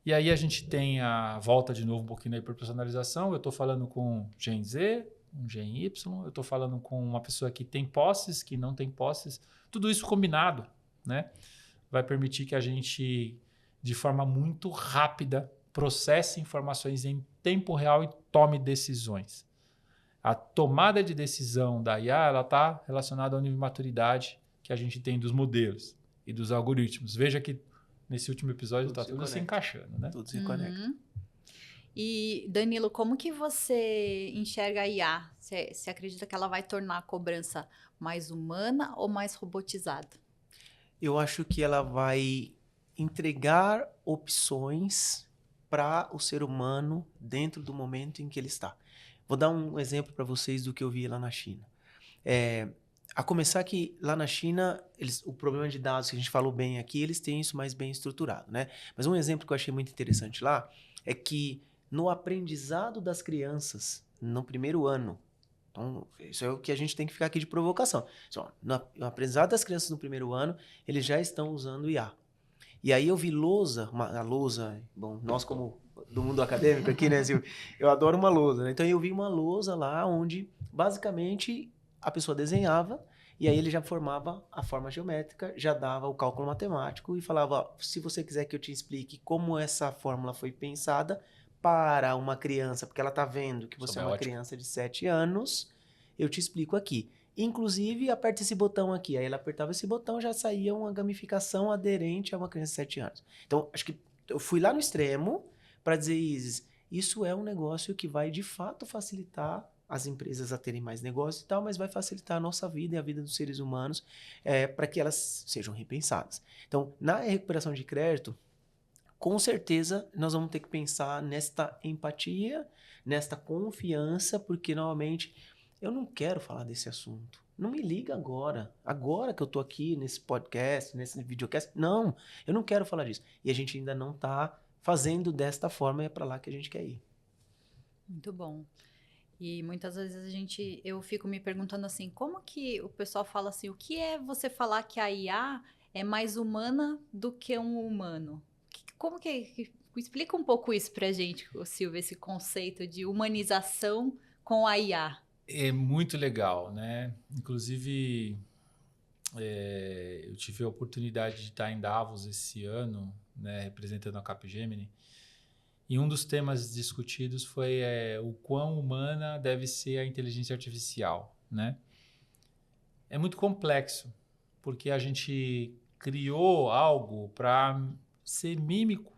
E aí a gente tem a volta de novo um pouquinho aí para personalização. Eu estou falando com Gen Z, um Gen Y, eu estou falando com uma pessoa que tem posses, que não tem posses. Tudo isso combinado, né, vai permitir que a gente, de forma muito rápida, processe informações em tempo real e tome decisões. A tomada de decisão da IA está relacionada ao nível de maturidade que a gente tem dos modelos e dos algoritmos. Veja que nesse último episódio está tudo se encaixando, né? Tudo se conecta. E, Danilo, como que você enxerga a IA? Você acredita que ela vai tornar a cobrança mais humana ou mais robotizada? Eu acho que ela vai entregar opções para o ser humano dentro do momento em que ele está. Vou dar um exemplo para vocês do que eu vi lá na China. A começar que lá na China, o problema de dados que a gente falou bem aqui, eles têm isso mais bem estruturado, né? Mas um exemplo que eu achei muito interessante lá é que no aprendizado das crianças, no primeiro ano, então isso é o que a gente tem que ficar aqui de provocação. No aprendizado das crianças no primeiro ano, eles já estão usando IA. E aí eu vi a lousa, bom, nós como do mundo acadêmico aqui, né, Silvio, eu adoro uma lousa, né? Então eu vi uma lousa lá onde basicamente a pessoa desenhava e aí ele já formava a forma geométrica, já dava o cálculo matemático e falava, ó, se você quiser que eu te explique como essa fórmula foi pensada para uma criança, porque ela está vendo que você é uma criança de 7 anos, eu te explico aqui. Inclusive, aperta esse botão aqui. Aí ela apertava esse botão, já saía uma gamificação aderente a uma criança de 7 anos. Então, acho que eu fui lá no extremo para dizer, Isis, isso é um negócio que vai de fato facilitar as empresas a terem mais negócios e tal, mas vai facilitar a nossa vida e a vida dos seres humanos para que elas sejam repensadas. Então, na recuperação de crédito, com certeza nós vamos ter que pensar nesta empatia, nesta confiança, porque, novamente, eu não quero falar desse assunto. Não me liga agora. Agora que eu tô aqui nesse podcast, nesse videocast. Não, eu não quero falar disso. E a gente ainda não está fazendo desta forma e é para lá que a gente quer ir. Muito bom. E muitas vezes eu fico me perguntando assim, como que o pessoal fala assim, o que é você falar que a IA é mais humana do que um humano? Como que explica um pouco isso pra gente, Silvio, esse conceito de humanização com a IA? É muito legal, né? Inclusive, eu tive a oportunidade de estar em Davos esse ano, né, representando a Capgemini, e um dos temas discutidos foi o quão humana deve ser a inteligência artificial, né? É muito complexo, porque a gente criou algo para ser mímico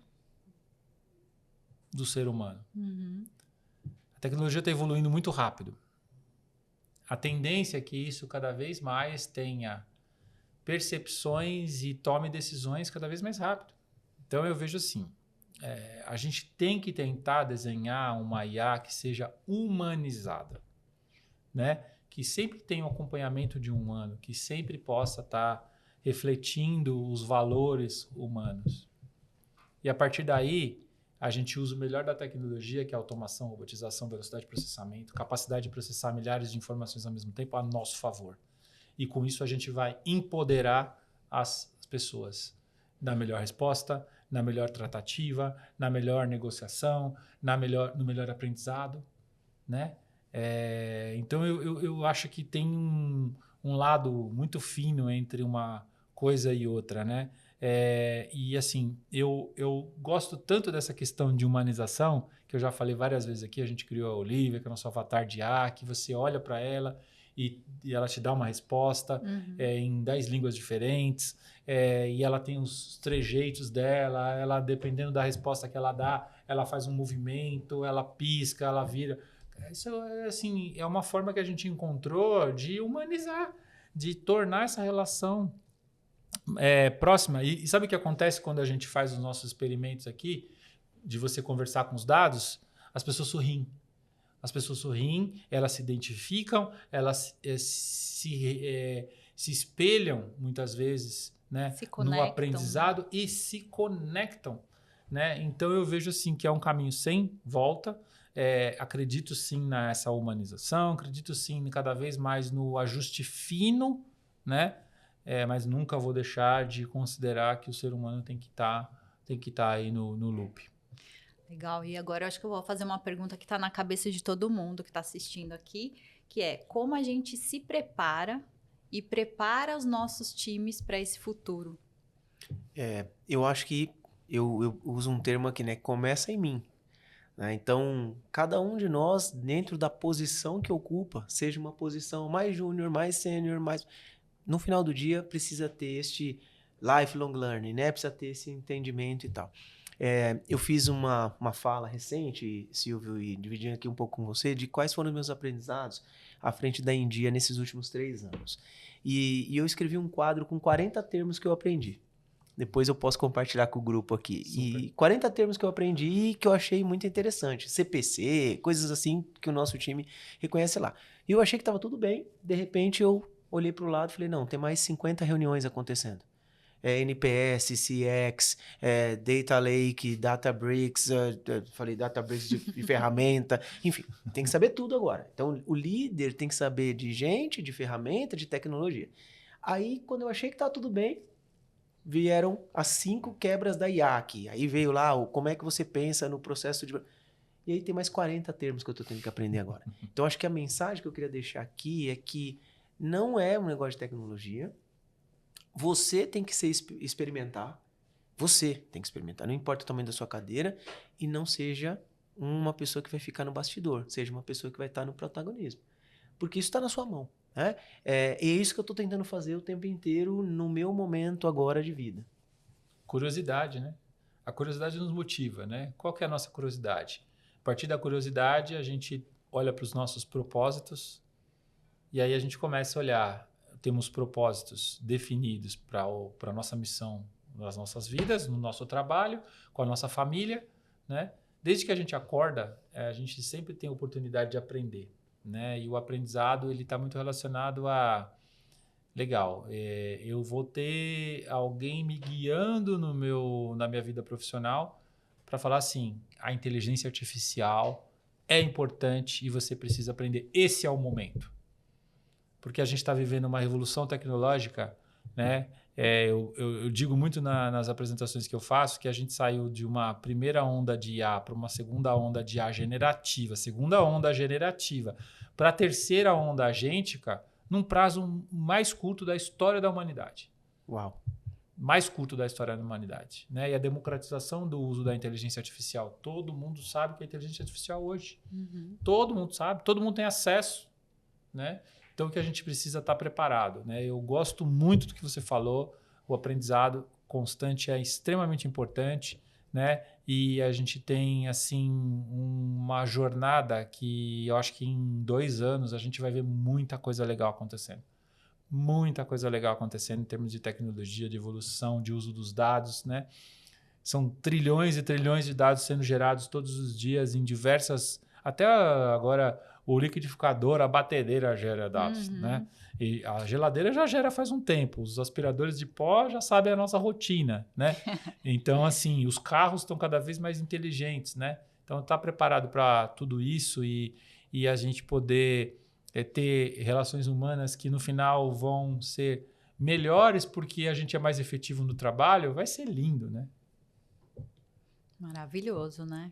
do ser humano. Uhum. A tecnologia está evoluindo muito rápido. A tendência é que isso cada vez mais tenha percepções e tome decisões cada vez mais rápido. Então eu vejo assim, a gente tem que tentar desenhar uma IA que seja humanizada, né? Que sempre tenha o acompanhamento de um humano, que sempre possa estar refletindo os valores humanos. E a partir daí, a gente usa o melhor da tecnologia, que é a automação, robotização, velocidade de processamento, capacidade de processar milhares de informações ao mesmo tempo a nosso favor. E com isso a gente vai empoderar as pessoas na melhor resposta, na melhor tratativa, na melhor negociação, no melhor aprendizado, né? Então eu acho que tem um lado muito fino entre uma coisa e outra, né? E assim, eu gosto tanto dessa questão de humanização, que eu já falei várias vezes aqui, a gente criou a Olivia, que é o nosso avatar de IA, que você olha para ela e ela te dá uma resposta em 10 línguas diferentes, e ela tem os trejeitos dela, ela, dependendo da resposta que ela dá, ela faz um movimento, ela pisca, ela vira. Isso assim, é uma forma que a gente encontrou de humanizar, de tornar essa relação próxima. E sabe o que acontece quando a gente faz os nossos experimentos aqui, de você conversar com os dados? As pessoas sorriem. As pessoas sorriem, elas se identificam, elas se espelham muitas vezes, né, Se no conectam, aprendizado, né? e se conectam, né? Então eu vejo assim que é um caminho sem volta. Acredito sim nessa humanização, acredito sim cada vez mais no ajuste fino, né? Mas nunca vou deixar de considerar que o ser humano tem que estar aí no loop. Legal. E agora eu acho que eu vou fazer uma pergunta que está na cabeça de todo mundo que está assistindo aqui, que é como a gente se prepara e prepara os nossos times para esse futuro? Eu acho que eu uso um termo aqui, né? Começa em mim. Né? Então, cada um de nós, dentro da posição que ocupa, seja uma posição mais júnior, mais sênior, mais... No final do dia, precisa ter este lifelong learning, né? Precisa ter esse entendimento e tal. Eu fiz uma fala recente, Silvio, e dividindo aqui um pouco com você, de quais foram os meus aprendizados à frente da India nesses últimos 3 anos. E eu escrevi um quadro com 40 termos que eu aprendi. Depois eu posso compartilhar com o grupo aqui. Super. E 40 termos que eu aprendi e que eu achei muito interessante. CPC, coisas assim que o nosso time reconhece lá. E eu achei que estava tudo bem. De repente eu olhei para o lado e falei, não, tem mais 50 reuniões acontecendo. NPS, CX, Data Lake, Databricks, falei Databricks de ferramenta, enfim, tem que saber tudo agora. Então, o líder tem que saber de gente, de ferramenta, de tecnologia. Aí, quando eu achei que estava tudo bem, vieram as 5 quebras da IAC. Aí veio lá como é que você pensa no processo de... E aí tem mais 40 termos que eu estou tendo que aprender agora. Então, acho que a mensagem que eu queria deixar aqui é que não é um negócio de tecnologia. Você tem que experimentar. Você tem que experimentar. Não importa o tamanho da sua cadeira. E não seja uma pessoa que vai ficar no bastidor. Seja uma pessoa que vai estar no protagonismo. Porque isso está na sua mão. Né? É isso que eu estou tentando fazer o tempo inteiro no meu momento agora de vida. Curiosidade, né? A curiosidade nos motiva, né? Qual que é a nossa curiosidade? A partir da curiosidade, a gente olha para os nossos propósitos e aí a gente começa a olhar. Temos propósitos definidos para a nossa missão nas nossas vidas, no nosso trabalho, com a nossa família, né? Desde que a gente acorda, a gente sempre tem a oportunidade de aprender, né? E o aprendizado ele está muito relacionado a legal, eu vou ter alguém me guiando na minha vida profissional para falar assim, a inteligência artificial é importante e você precisa aprender. Esse é o momento. Porque a gente está vivendo uma revolução tecnológica, né? Eu digo muito nas apresentações que eu faço que a gente saiu de uma primeira onda de IA para uma segunda onda de IA generativa, segunda onda generativa, para a terceira onda agêntica, num prazo mais curto da história da humanidade. Uau! Mais curto da história da humanidade. Né? E a democratização do uso da inteligência artificial. Todo mundo sabe que é inteligência artificial hoje. Uhum. Todo mundo sabe, todo mundo tem acesso. Né? Então, o que a gente precisa estar preparado. Né? Eu gosto muito do que você falou. O aprendizado constante é extremamente importante. Né? E a gente tem assim uma jornada que eu acho que em 2 anos a gente vai ver muita coisa legal acontecendo. Muita coisa legal acontecendo em termos de tecnologia, de evolução, de uso dos dados. Né? São trilhões e trilhões de dados sendo gerados todos os dias em diversas... Até agora o liquidificador, a batedeira gera dados. Uhum. Né? E a geladeira já gera faz um tempo. Os aspiradores de pó já sabem a nossa rotina. Né? Então, assim, os carros estão cada vez mais inteligentes. Né? Então, estar preparado para tudo isso e a gente poder ter relações humanas que no final vão ser melhores porque a gente é mais efetivo no trabalho, vai ser lindo, né? Maravilhoso, né?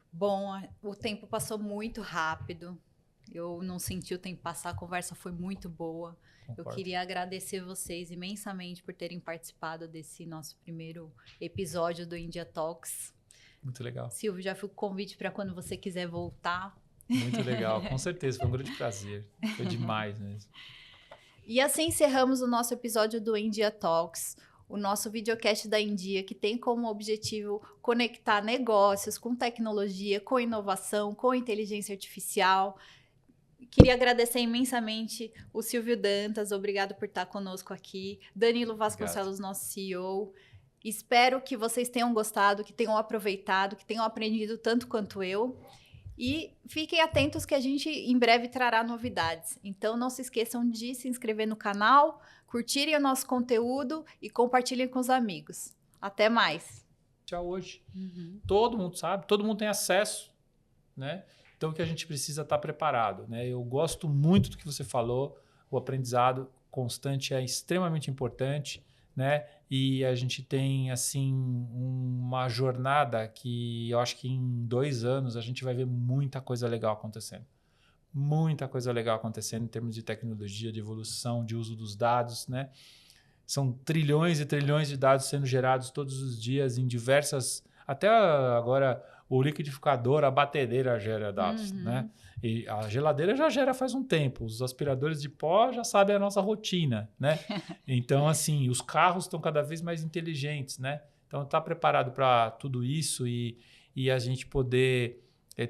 Bom, o tempo passou muito rápido. Eu não senti o tempo passar, a conversa foi muito boa. Eu Concordo. queria agradecer vocês imensamente por terem participado desse nosso primeiro episódio do India Talks. Muito legal. Silvio, já fica o convite para quando você quiser voltar. Muito legal, com certeza. Foi um grande prazer. Foi demais mesmo. E assim encerramos o nosso episódio do India Talks, o nosso videocast da India, que tem como objetivo conectar negócios com tecnologia, com inovação, com inteligência artificial. Queria agradecer imensamente o Silvio Dantas, obrigado por estar conosco aqui. Danilo Vasconcelos, nosso CEO. Espero que vocês tenham gostado, que tenham aproveitado, que tenham aprendido tanto quanto eu. E fiquem atentos que a gente em breve trará novidades. Então não se esqueçam de se inscrever no canal, curtirem o nosso conteúdo e compartilhem com os amigos. Até mais. Tchau hoje. Todo mundo sabe, todo mundo tem acesso, né? Então o que a gente precisa estar preparado, né? Eu gosto muito do que você falou, o aprendizado constante é extremamente importante, né? E a gente tem, assim, uma jornada que eu acho que em 2 anos a gente vai ver muita coisa legal acontecendo. Muita coisa legal acontecendo em termos de tecnologia, de evolução, de uso dos dados, né? São trilhões e trilhões de dados sendo gerados todos os dias em diversas... Até agora o liquidificador, a batedeira gera dados, né? E a geladeira já gera faz um tempo. Os aspiradores de pó já sabem a nossa rotina, né? Então, assim, os carros estão cada vez mais inteligentes, né? Então, tá preparado para tudo isso e a gente poder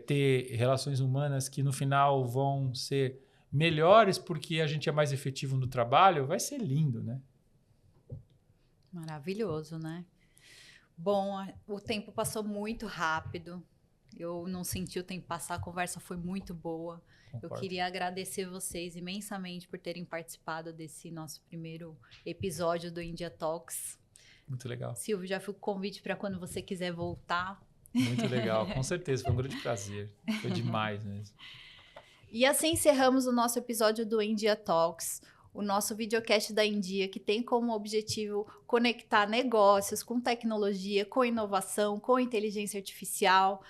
ter relações humanas que no final vão ser melhores porque a gente é mais efetivo no trabalho, vai ser lindo, né? Maravilhoso, né? Bom, o tempo passou muito rápido. Eu não senti o tempo passar, a conversa foi muito boa. Concordo. Eu queria agradecer vocês imensamente por terem participado desse nosso primeiro episódio do India Talks. Muito legal. Silvio, já fica o convite para quando você quiser voltar. Muito legal, com certeza. Foi um grande prazer. Foi demais mesmo. E assim encerramos o nosso episódio do India Talks, o nosso videocast da India, que tem como objetivo conectar negócios com tecnologia, com inovação, com inteligência artificial.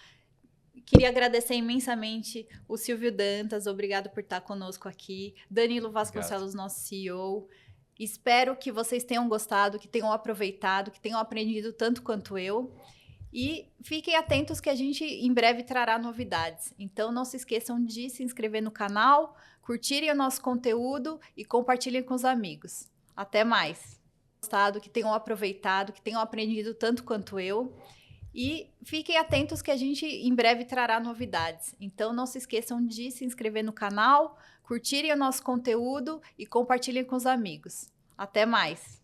Queria agradecer imensamente o Silvio Dantas, obrigado por estar conosco aqui. Danilo Vasconcelos, nosso CEO. Espero que vocês tenham gostado, que tenham aproveitado, que tenham aprendido tanto quanto eu. E fiquem atentos que a gente em breve trará novidades. Então não se esqueçam de se inscrever no canal, curtirem o nosso conteúdo e compartilhem com os amigos. Até mais. Gostado, que tenham aproveitado, que tenham aprendido tanto quanto eu. E fiquem atentos que a gente em breve trará novidades. Então não se esqueçam de se inscrever no canal, curtirem o nosso conteúdo e compartilhem com os amigos. Até mais.